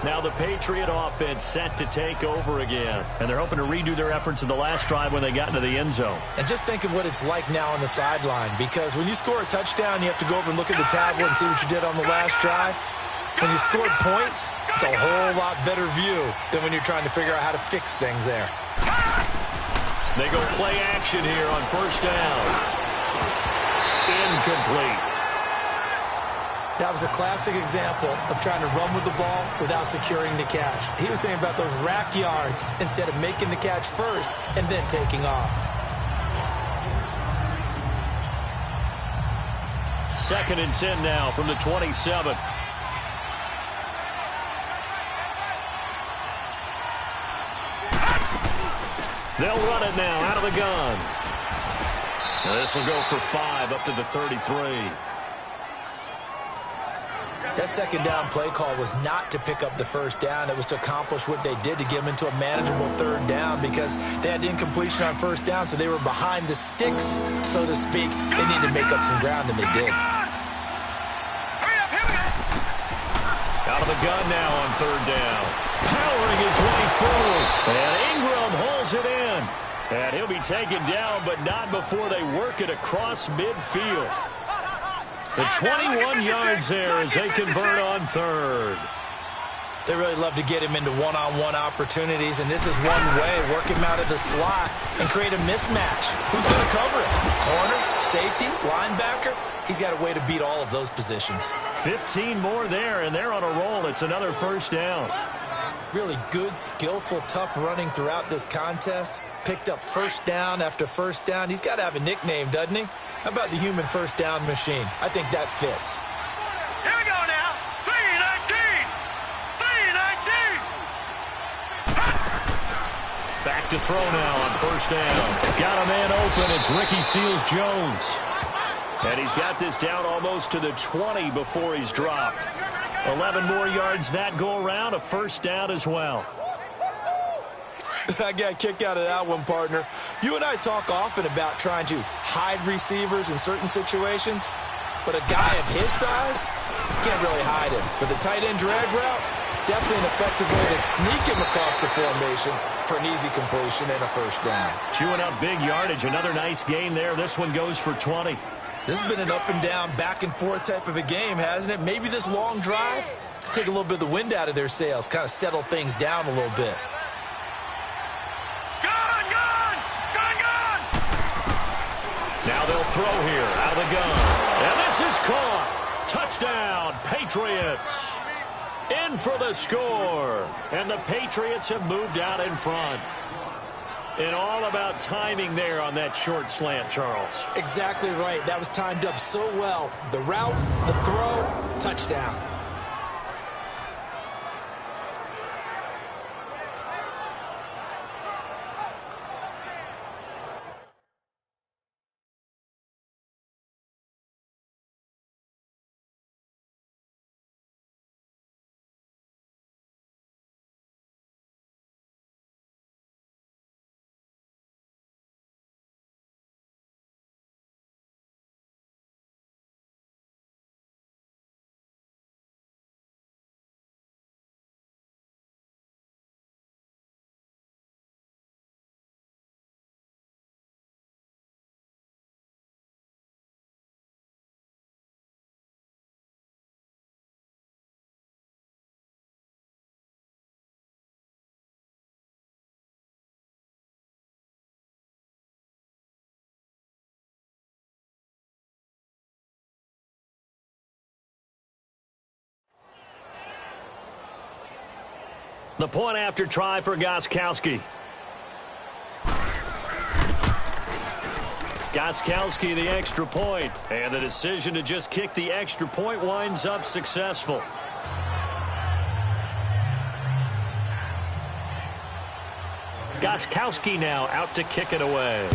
Now the Patriot offense set to take over again. And they're hoping to redo their efforts in the last drive when they got into the end zone. And just think of what it's like now on the sideline, because when you score a touchdown, you have to go over and look at the tablet and see what you did on the last drive. When you scored points, it's a whole lot better view than when you're trying to figure out how to fix things there. They go play action here on first down. Incomplete. That was a classic example of trying to run with the ball without securing the catch. He was thinking about those rack yards instead of making the catch first and then taking off. 2nd and 10 now from the 27. They'll run it now out of the gun. Now this will go for 5 up to the 33. That second down play call was not to pick up the first down. It was to accomplish what they did, to get them into a manageable third down, because they had incompletion on first down, so they were behind the sticks, so to speak. They needed to make up some ground, and they did. Out of the gun now on third down. Powering his way forward. And Ingram holds it in. And he'll be taken down, but not before they work it across midfield. The 21 yards there as they convert on third. They really love to get him into one-on-one opportunities, and this is one way. Work him out of the slot and create a mismatch. Who's going to cover him? Corner, safety, linebacker? He's got a way to beat all of those positions. 15 more there, and they're on a roll. It's another first down. Really good, skillful, tough running throughout this contest. Picked up first down after first down. He's got to have a nickname, doesn't he? How about the human first down machine? I think that fits. Here we go now. 3-19. 3-19. Back to throw now on first down. Got a man open. It's Ricky Seals-Jones. And he's got this down almost to the 20 before he's dropped. 11 more yards that go around. A first down as well. I got a kick out of that one, partner. You and I talk often about trying to hide receivers in certain situations, but a guy of his size can't really hide him. But the tight end drag route, definitely an effective way to sneak him across the formation for an easy completion and a first down. Chewing up big yardage. Another nice gain there. This one goes for 20. This has been an up-and-down, back-and-forth type of a game, hasn't it? Maybe this long drive, take a little bit of the wind out of their sails, kind of settle things down a little bit. Now they'll throw here out of the gun. And this is caught. Touchdown, Patriots. In for the score. And the Patriots have moved out in front. And all about timing there on that short slant, Charles. Exactly right. That was timed up so well. The route, the throw, touchdown. The point after try for Gostkowski. Gostkowski the extra point, and the decision to just kick the extra point winds up successful. Gostkowski now out to kick it away.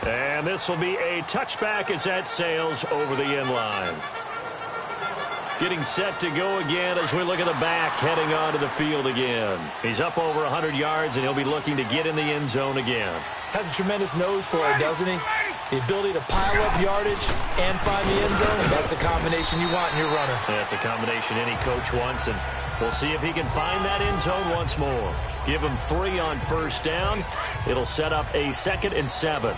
And this will be a touchback as that sails over the end line. Getting set to go again as we look at the back heading onto the field again. He's up over 100 yards, and he'll be looking to get in the end zone again. Has a tremendous nose for it, doesn't he? The ability to pile up yardage and find the end zone, that's the combination you want in your runner. That's a combination any coach wants, and we'll see if he can find that end zone once more. Give him 3 on first down. It'll set up a 2nd and 7.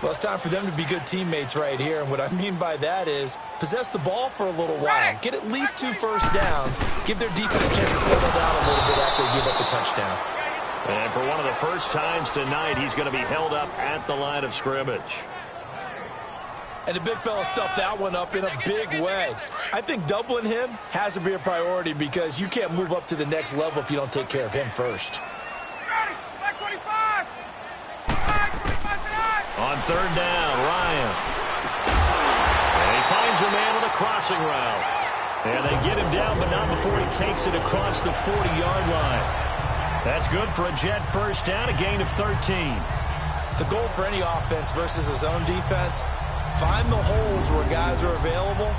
Well, it's time for them to be good teammates right here, and what I mean by that is possess the ball for a little while. Get at least 2 first downs. Give their defense a chance to settle down a little bit after they give up a touchdown. And for one of the first times tonight, he's going to be held up at the line of scrimmage. And the big fella stuffed that one up in a big way. I think doubling him has to be a priority because you can't move up to the next level if you don't take care of him first. On 3rd down, Ryan. And he finds a man on the crossing route. And they get him down, but not before he takes it across the 40-yard line. That's good for a Jet first down, a gain of 13. The goal for any offense versus his own defense, find the holes where guys are available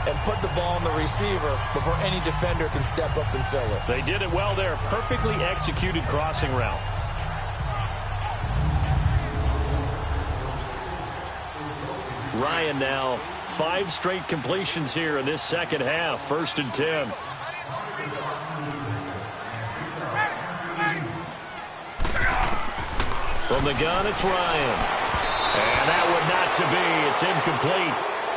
and put the ball on the receiver before any defender can step up and fill it. They did it well there. Perfectly executed crossing route. Ryan now 5 straight completions here in this second half. 1st and 10. From the gun, it's Ryan. And that would not to be. It's incomplete.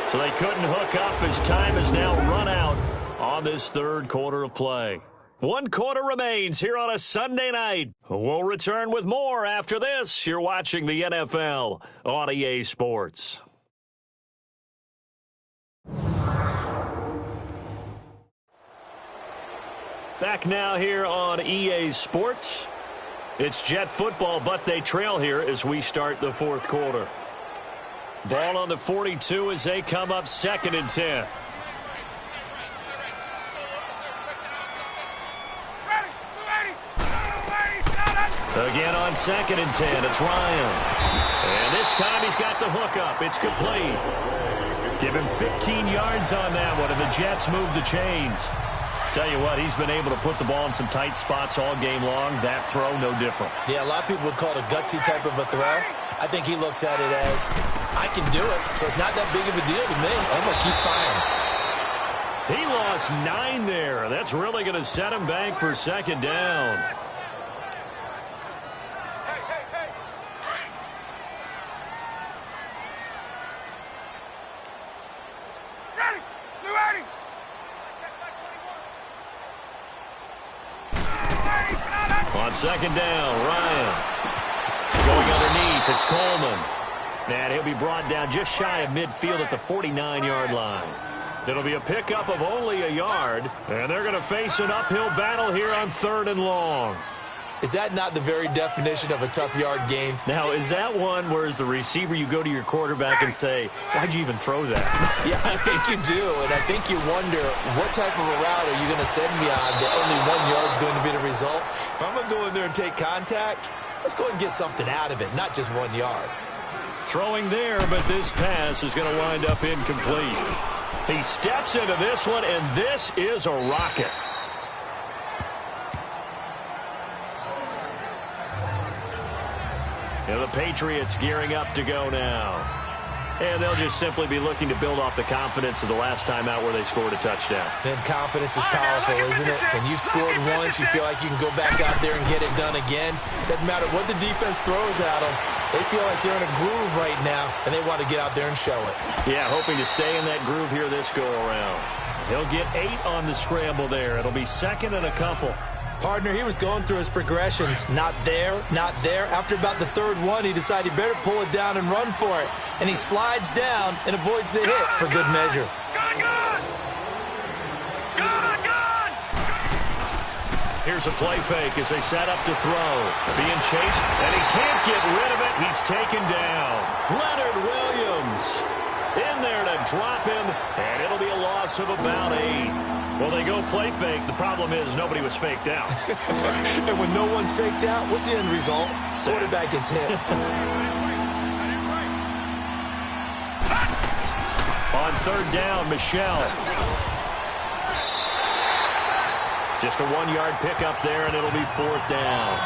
So they couldn't hook up as time has now run out on this 3rd quarter of play. 1 quarter remains here on a Sunday night. We'll return with more after this. You're watching the NFL on EA Sports. Back now here on EA Sports. It's Jet football, but they trail here as we start the 4th quarter. Ball on the 42 as they come up 2nd and 10. Again on 2nd and 10, it's Ryan. And this time he's got the hook up. It's complete. Give him 15 yards on that one, and the Jets move the chains. Tell you what, he's been able to put the ball in some tight spots all game long. That throw, no different. Yeah, a lot of people would call it a gutsy type of a throw. I think he looks at it as, I can do it, so it's not that big of a deal to me. I'm going to keep firing. He lost 9 there. That's really going to set him back for 2nd down. On 2nd down, Ryan. Going underneath, it's Coleman. And he'll be brought down just shy of midfield at the 49-yard line. It'll be a pickup of only a yard, and they're going to face an uphill battle here on 3rd and long. Is that not the very definition of a tough yard gain? Now, is that one where as the receiver you go to your quarterback and say, why'd you even throw that? Yeah, I think you do, and I think you wonder what type of a route are you going to send me on that only 1 yard is going to be the result? If I'm going to go in there and take contact, let's go ahead and get something out of it, not just 1 yard. Throwing there, but this pass is going to wind up incomplete. He steps into this one, and this is a rocket. And the Patriots gearing up to go now. And they'll just simply be looking to build off the confidence of the last time out where they scored a touchdown. Then confidence is powerful, isn't it? When you've scored once, you feel like you can go back out there and get it done again. Doesn't matter what the defense throws at them. They feel like they're in a groove right now, and they want to get out there and show it. Yeah, hoping to stay in that groove here this go-around. He'll get 8 on the scramble there. It'll be 2nd and a couple. Partner, he was going through his progressions. Not there, not there. After about the 3rd one, he decided he better pull it down and run for it. And he slides down and avoids the hit for good measure. Here's a play fake as they set up to throw. Being chased, and he can't get rid of it. He's taken down. Leonard Williams in there to drop him, and it'll be a loss of about 8. Well, they go play fake. The problem is nobody was faked out. And when no one's faked out, what's the end result? Quarterback gets hit. third down, Michel. Just a 1-yard pickup there, and it'll be fourth down.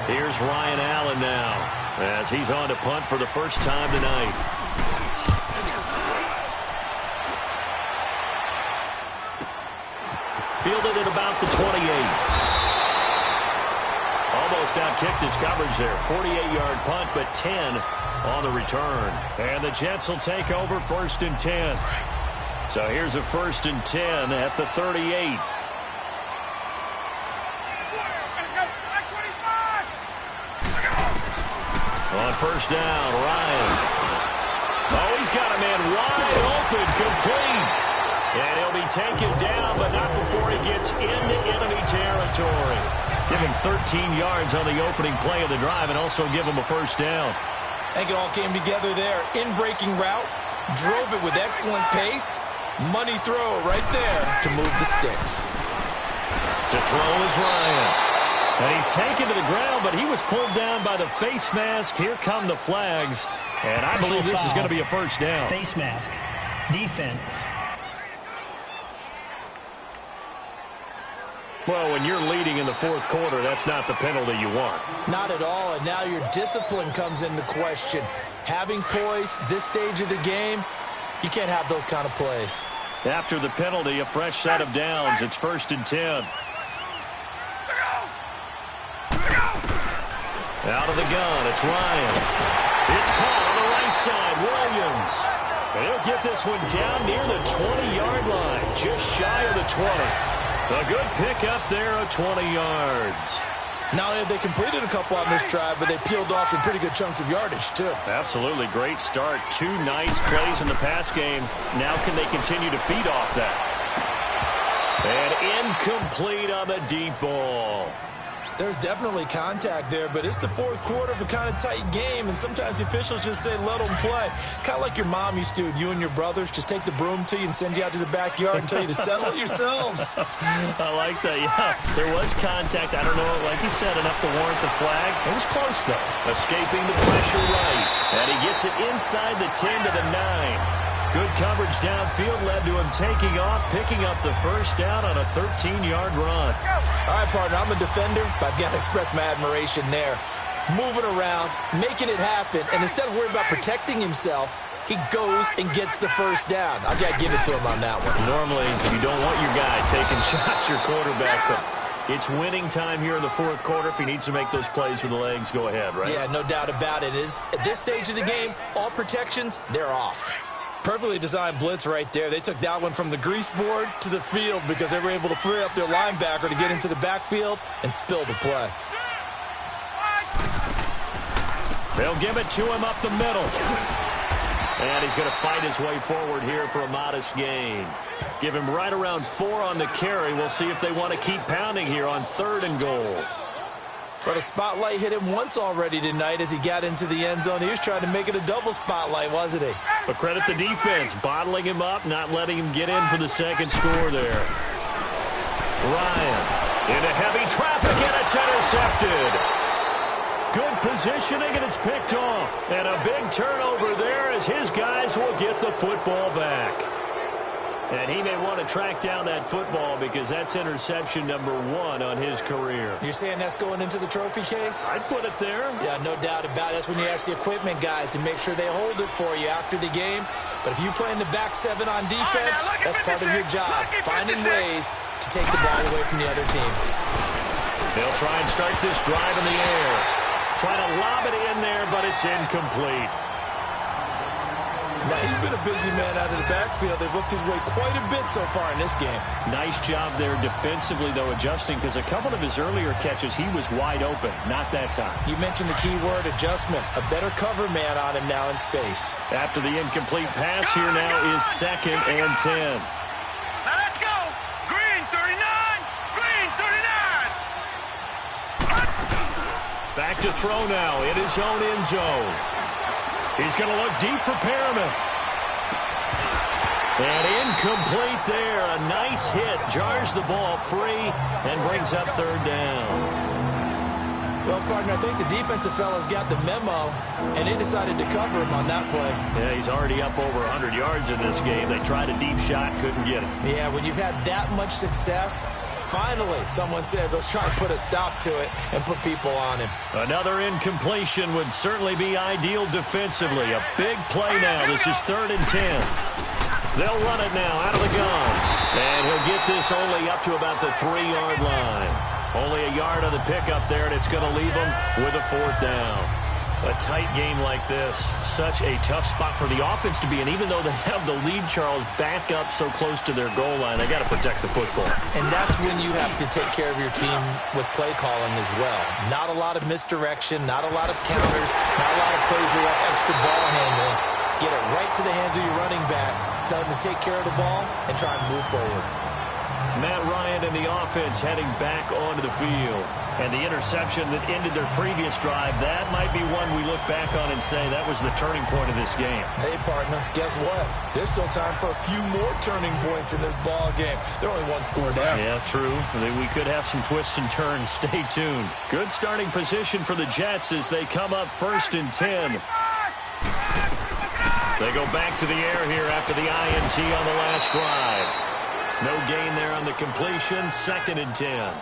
Here's Ryan Allen now, as he's on to punt for the first time tonight. Fielded at about the 28. Almost outkicked his coverage there. 48-yard punt, but 10 on the return. And the Jets will take over 1st and 10. So here's a 1st and 10 at the 38. On first down, Ryan. Oh, he's got a man wide open, complete. And he'll be taken down, but not before he gets into enemy territory. Give him 13 yards on the opening play of the drive and also give him a first down. I think it all came together there. In-breaking route, drove it with excellent pace. Money throw right there to move the sticks. To throw is Ryan. And he's taken to the ground, but he was pulled down by the face mask. Here come the flags. And I believe this is going to be a first down. Face mask. Defense. Well, when you're leading in the fourth quarter, that's not the penalty you want. Not at all, and now your discipline comes into question. Having poise this stage of the game, you can't have those kind of plays. After the penalty, a fresh set of downs. It's 1st and 10. Out of the gun, it's Ryan. It's caught on the right side, Williams. And he'll get this one down near the 20-yard line, just shy of the 20. A good pickup there of 20 yards. Not only have they completed a couple on this drive, but they peeled off some pretty good chunks of yardage, too. Absolutely. Great start. 2 nice plays in the pass game. Now can they continue to feed off that? And incomplete on the deep ball. There's definitely contact there, but it's the fourth quarter of a kind of tight game, and sometimes the officials just say, let them play. Kind of like your mom used to with you and your brothers. Just take the broom to you and send you out to the backyard and tell you to settle it yourselves. I like that, yeah. There was contact. I don't know, like you said, enough to warrant the flag. It was close, though. Escaping the pressure right. And he gets it inside the 10 to the 9. Good coverage downfield led to him taking off, picking up the first down on a 13-yard run. All right, partner, I'm a defender, but I've got to express my admiration there. Moving around, making it happen, and instead of worrying about protecting himself, he goes and gets the first down. I've got to give it to him on that one. Normally, you don't want your guy taking shots, your quarterback, but it's winning time here in the fourth quarter. If he needs to make those plays with the legs, go ahead, right? Yeah, no doubt about it. At this stage of the game, all protections, they're off. Perfectly designed blitz right there. They took that one from the grease board to the field because they were able to free up their linebacker to get into the backfield and spill the play. They'll give it to him up the middle. And he's going to fight his way forward here for a modest gain. Give him right around 4 on the carry. We'll see if they want to keep pounding here on 3rd and goal. But a spotlight hit him once already tonight as he got into the end zone. He was trying to make it a double spotlight, wasn't he? But credit the defense, bottling him up, not letting him get in for the second score there. Ryan into heavy traffic, and it's intercepted. Good positioning, and it's picked off. And a big turnover there as his guys will get the football back. And he may want to track down that football because that's interception number 1 on his career. You're saying that's going into the trophy case? I'd put it there. Yeah, no doubt about it. That's when you ask the equipment guys to make sure they hold it for you after the game. But if you play in the back 7 on defense, that's part of your job, finding ways to take the ball away from the other team. They'll try and start this drive in the air. Try to lob it in there, but it's incomplete. Now, he's been a busy man out of the backfield. They've looked his way quite a bit so far in this game. Nice job there defensively, though, adjusting, because a couple of his earlier catches, he was wide open. Not that time. You mentioned the key word, adjustment. A better cover man on him now in space. After the incomplete pass, here now is 2nd and 10. Now let's go. Green 39. Green 39. Back to throw now in his own end zone. He's going to look deep for Perriman. And incomplete there. A nice hit. Jars the ball free and brings up 3rd down. Well, partner, I think the defensive fellas got the memo, and they decided to cover him on that play. Yeah, he's already up over 100 yards in this game. They tried a deep shot, couldn't get it. Yeah, when you've had that much success, finally someone said, let's try and put a stop to it and put people on him. Another incompletion would certainly be ideal defensively. A big play now. This is 3rd and 10. They'll run it now out of the gun. And he'll get this only up to about the 3-yard line. Only a yard on the pickup there, and it's going to leave them with a 4th down. A tight game like this, such a tough spot for the offense to be in. Even though they have the lead, Charles, back up so close to their goal line, they got to protect the football. And that's when you have to take care of your team with play calling as well. Not a lot of misdirection, not a lot of counters, not a lot of plays where you have extra ball handling. Get it right to the hands of your running back, tell him to take care of the ball, and try and move forward. Matt Ryan and the offense heading back onto the field. And the interception that ended their previous drive, that might be one we look back on and say that was the turning point of this game. Hey, partner, guess what? There's still time for a few more turning points in this ball game. They're only one score down. Yeah, true. We could have some twists and turns. Stay tuned. Good starting position for the Jets as they come up 1st and 10. They go back to the air here after the INT on the last drive. No gain there on the completion. 2nd and 10.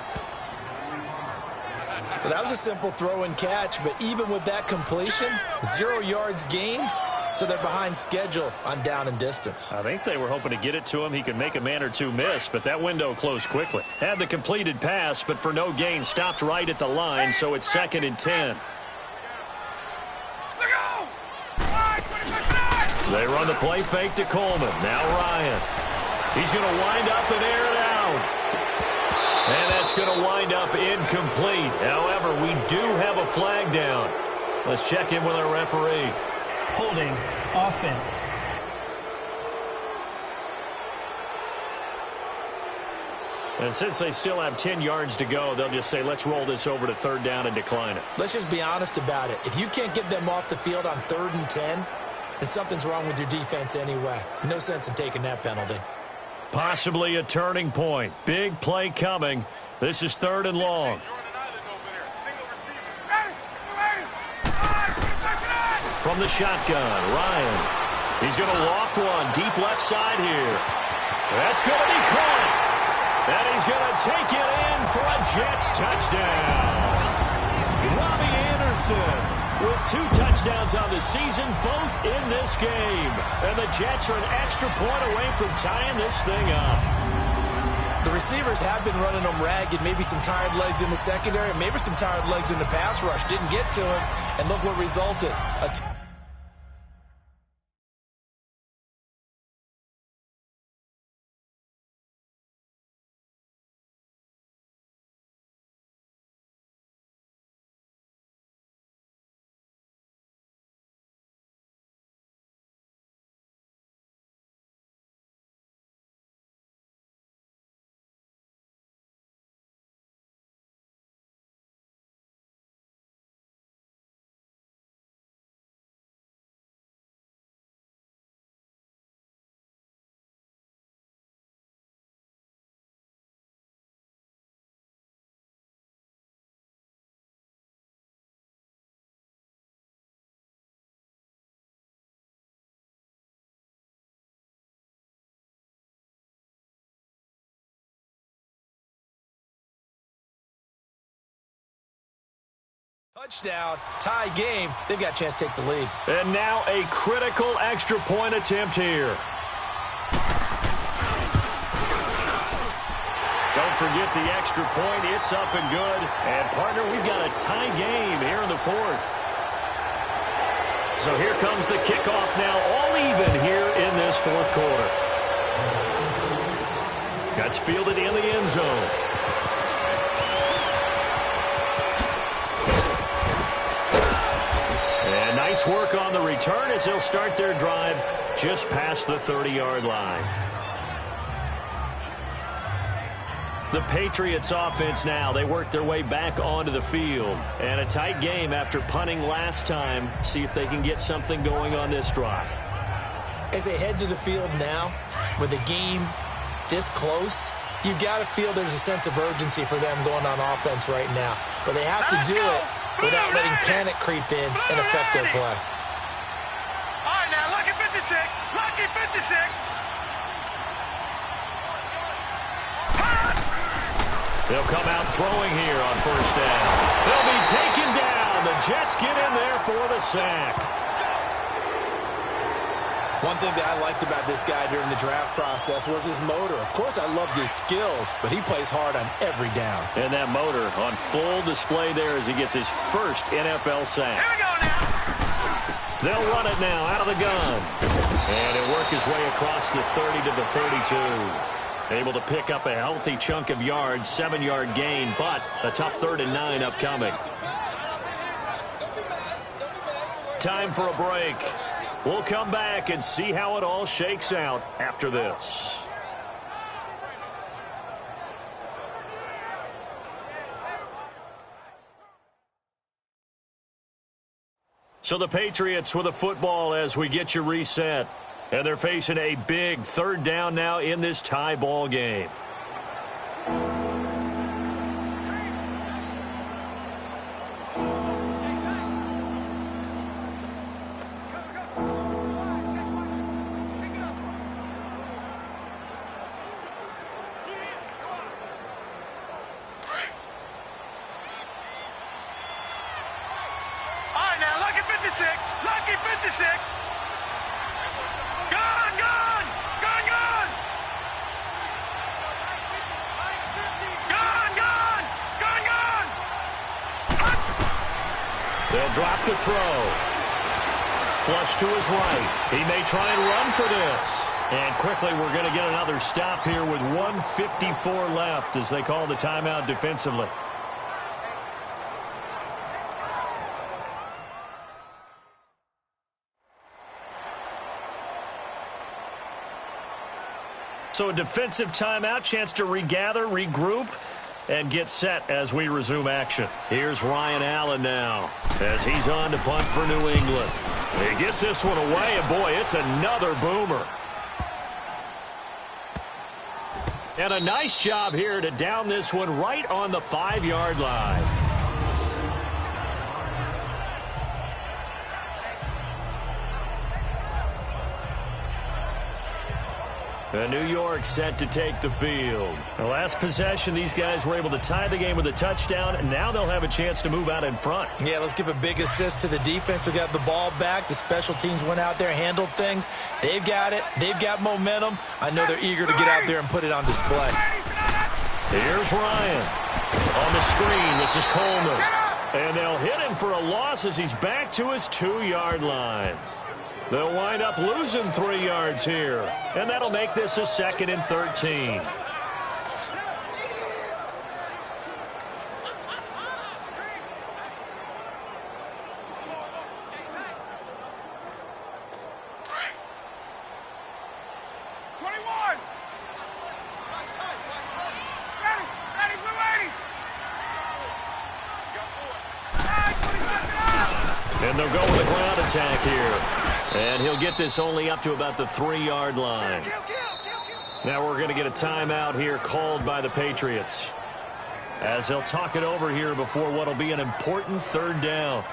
Well, that was a simple throw and catch, but even with that completion, 0 yards gained, so they're behind schedule on down and distance. I think they were hoping to get it to him. He could make a man or two miss, but that window closed quickly. Had the completed pass, but for no gain, stopped right at the line, so it's 2nd and 10. They run the play fake to Coleman. Now Ryan. He's going to wind up and air it out. And that's going to wind up incomplete. However, we do have a flag down. Let's check in with our referee. Holding, offense. And since they still have 10 yards to go, they'll just say, let's roll this over to 3rd down and decline it. Let's just be honest about it. If you can't get them off the field on 3rd and 10, then something's wrong with your defense anyway. No sense in taking that penalty. Possibly a turning point. Big play coming. This is 3rd and long. From the shotgun, Ryan. He's going to loft one deep left side here. That's going to be caught. And he's going to take it in for a Jets touchdown. Robbie Anderson with 2 touchdowns on the season, both in this game. And the Jets are an extra point away from tying this thing up. The receivers have been running them ragged. Maybe some tired legs in the secondary, maybe some tired legs in the pass rush. Didn't get to him, and look what resulted. Touchdown, tie game. They've got a chance to take the lead. And now a critical extra point attempt here. Don't forget the extra point. It's up and good. And, partner, we've got a tie game here in the 4th. So here comes the kickoff now, all even here in this 4th quarter. That's fielded in the end zone. And nice work on the return as they'll start their drive just past the 30-yard line. The Patriots offense now, they work their way back onto the field. And a tight game after punting last time. See if they can get something going on this drive. As they head to the field now, with the game this close, You've got to feel there's a sense of urgency for them going on offense right now. But they have to do it without letting panic creep in and affect their play. All right, now, lucky 56. Lucky 56. They'll come out throwing here on first down. They'll be taken down. The Jets get in there for the sack. One thing that I liked about this guy during the draft process was his motor. Of course, I loved his skills, but he plays hard on every down. And that motor on full display there as he gets his first NFL sack. Here we go now. They'll run it now out of the gun. And he'll work his way across the 30 to the 32. Able to pick up a healthy chunk of yards, 7-yard gain, but a tough 3rd and 9 upcoming. Time for a break. We'll come back and see how it all shakes out after this. So the Patriots with a football as we get you reset. And they're facing a big 3rd down now in this tie ball game. Lucky 56. Gone, gone, gone, gone. Gone, gone, gone, gone. They'll drop the throw. Flush to his right. He may try and run for this. And quickly we're going to get another stop here with 1:54 left as they call the timeout defensively. So a defensive timeout, chance to regather, regroup, and get set as we resume action. Here's Ryan Allen now as he's on to punt for New England. He gets this one away, and boy, it's another boomer. And a nice job here to down this one right on the 5-yard line. And New York set to take the field. The last possession, these guys were able to tie the game with a touchdown, and now they'll have a chance to move out in front. Yeah, let's give a big assist to the defense who got the ball back. The special teams went out there, handled things. They've got it. They've got momentum. I know they're eager to get out there and put it on display. Here's Ryan. On the screen, this is Coleman. And they'll hit him for a loss as he's back to his 2-yard line. They'll wind up losing 3 yards here. And that'll make this a 2nd and 13. And they'll go with a ground attack here. And he'll get this only up to about the 3-yard line. Now we're going to get a timeout here called by the Patriots, as they'll talk it over here before what will be an important 3rd down.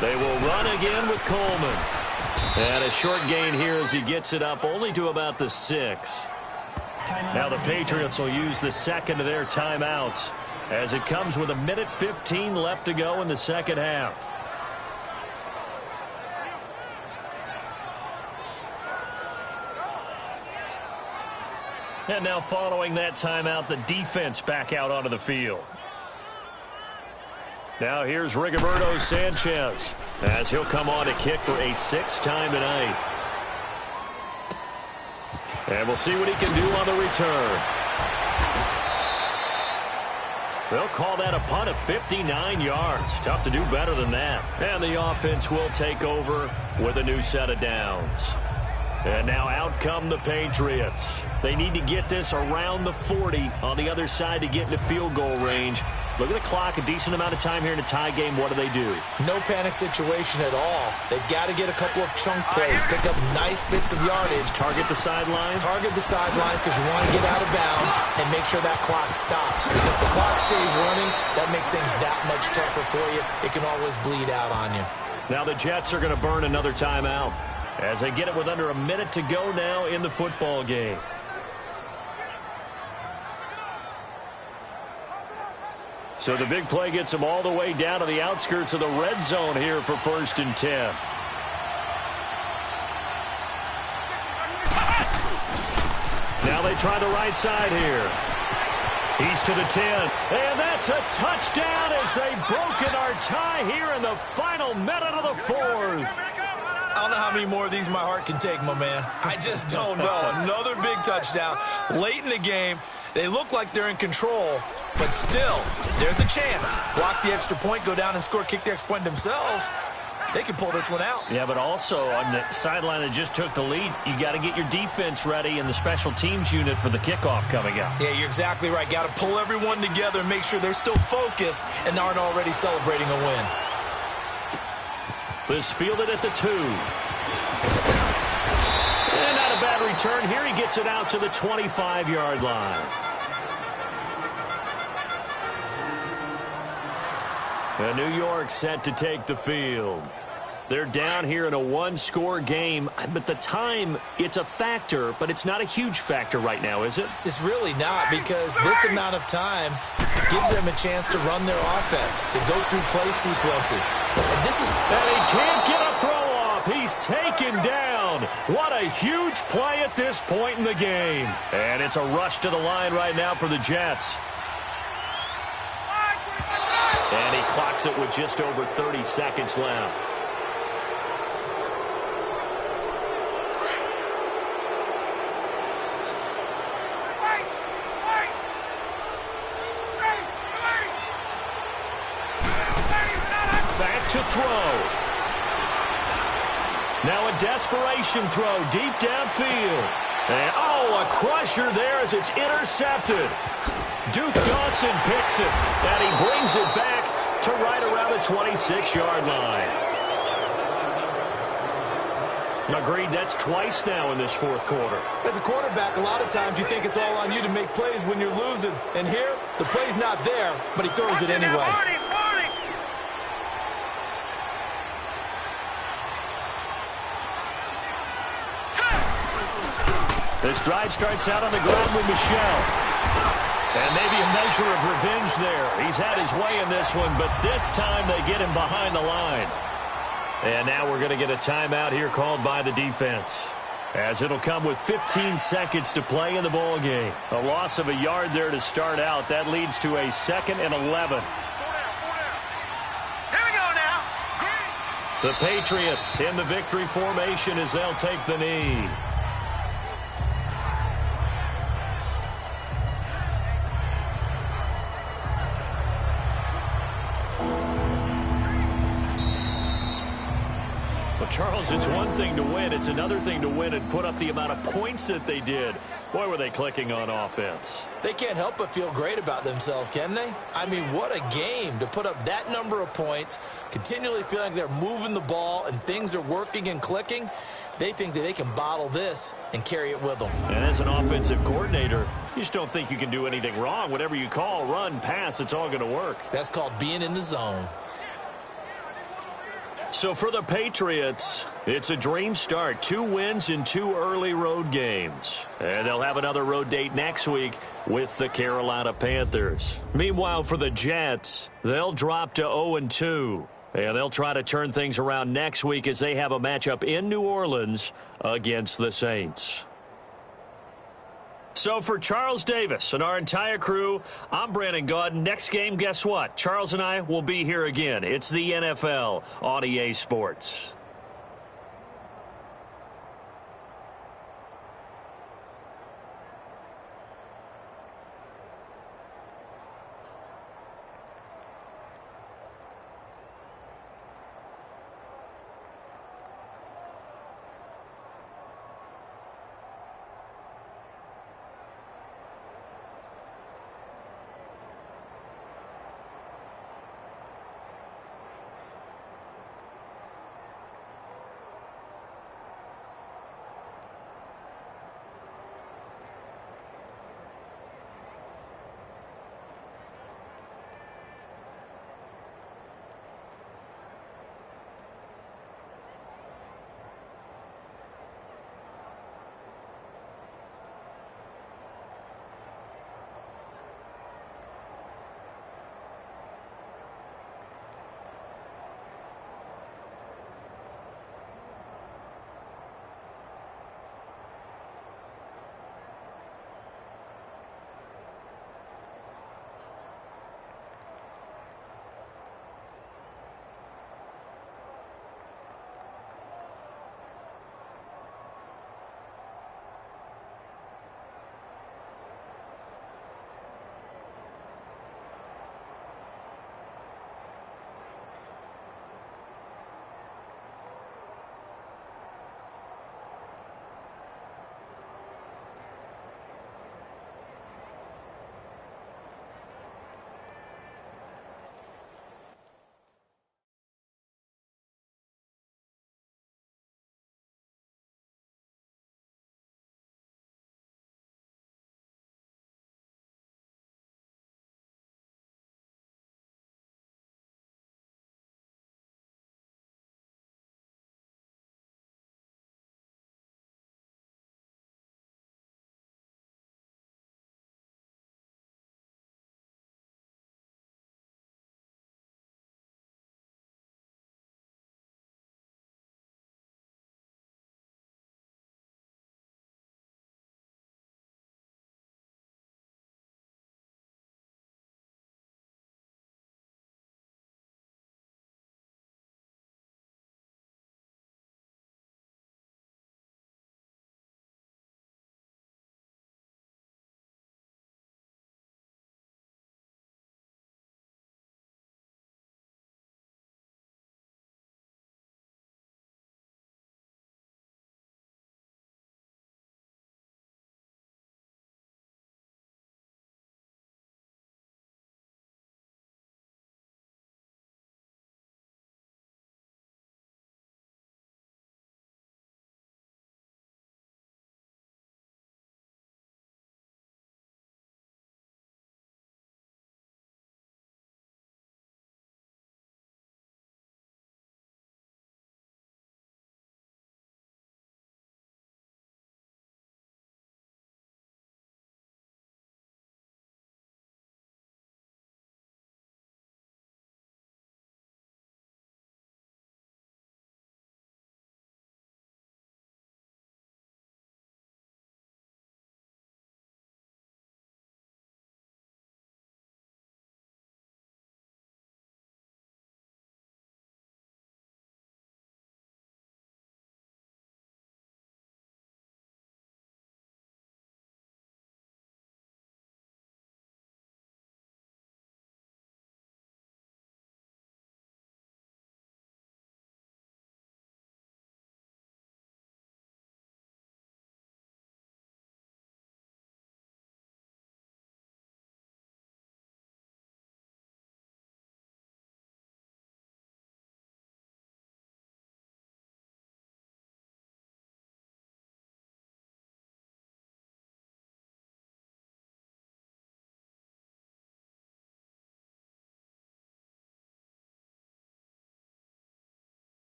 They will run again with Coleman. And a short gain here as he gets it up only to about the 6. Now the Patriots will use the 2nd of their timeouts as it comes with 1:15 left to go in the 2nd half. And now following that timeout, the defense back out onto the field. Now here's Rigoberto Sanchez as he'll come on to kick for a 6th time tonight. And we'll see what he can do on the return. They'll call that a punt of 59 yards. Tough to do better than that. And the offense will take over with a new set of downs. And now out come the Patriots. They need to get this around the 40 on the other side to get into field goal range. Look at the clock, a decent amount of time here in a tie game. What do? No panic situation at all. They've got to get a couple of chunk plays, pick up nice bits of yardage. Target the sidelines? Target the sidelines because you want to get out of bounds and make sure that clock stops. Because if the clock stays running, that makes things that much tougher for you. It can always bleed out on you. Now the Jets are going to burn another timeout as they get it with under a minute to go now in the football game. So the big play gets them all the way down to the outskirts of the red zone here for 1st and 10. Now they try the right side here. He's to the 10. And that's a touchdown as they've broken our tie here in the final minute of the 4th. I don't know how many more of these my heart can take, my man. I just don't know. Another big touchdown late in the game. They look like they're in control, but still, there's a chance. Block the extra point, go down and score, kick the extra point themselves. They can pull this one out. Yeah, but also on the sideline that just took the lead, you got to get your defense ready and the special teams unit for the kickoff coming up. Yeah, you're exactly right. Got to pull everyone together and make sure they're still focused and aren't already celebrating a win. This fielded at the 2. And not a bad return. Here he gets it out to the 25-yard line. And New York set to take the field. They're down here in a one-score game, but the time, it's a factor, but it's not a huge factor right now, is it? It's really not, because this amount of time gives them a chance to run their offense, to go through play sequences. And he can't get a throw off. He's taken down. What a huge play at this point in the game. And it's a rush to the line right now for the Jets. And he clocks it with just over 30 seconds left. Back to throw. Now a desperation throw deep downfield. And, a crusher there as it's intercepted. Duke Dawson picks it, and he brings it back to right around the 26-yard line. Agreed, that's twice now in this 4th quarter. As a quarterback, a lot of times you think it's all on you to make plays when you're losing. And here, the play's not there, but he throws it anyway. This drive starts out on the ground with Michel. And maybe a measure of revenge there. He's had his way in this one, but this time they get him behind the line. And now we're going to get a timeout here called by the defense, as it'll come with 15 seconds to play in the ball game. A loss of a yard there to start out. That leads to a 2nd and 11. Here we go now. The Patriots in the victory formation as they'll take the knee. Charles, it's one thing to win. It's another thing to win and put up the amount of points that they did. Boy, were they clicking on offense. They can't help but feel great about themselves, can they? I mean, what a game to put up that number of points, continually feeling they're moving the ball and things are working and clicking. They think that they can bottle this and carry it with them. And as an offensive coordinator, you just don't think you can do anything wrong. Whatever you call, run, pass, it's all going to work. That's called being in the zone. So for the Patriots, it's a dream start. 2 wins in 2 early road games. And they'll have another road date next week with the Carolina Panthers. Meanwhile, for the Jets, they'll drop to 0-2. And they'll try to turn things around next week as they have a matchup in New Orleans against the Saints. So for Charles Davis and our entire crew, I'm Brandon Gaudin. Next game, guess what? Charles and I will be here again. It's the NFL on EA Sports.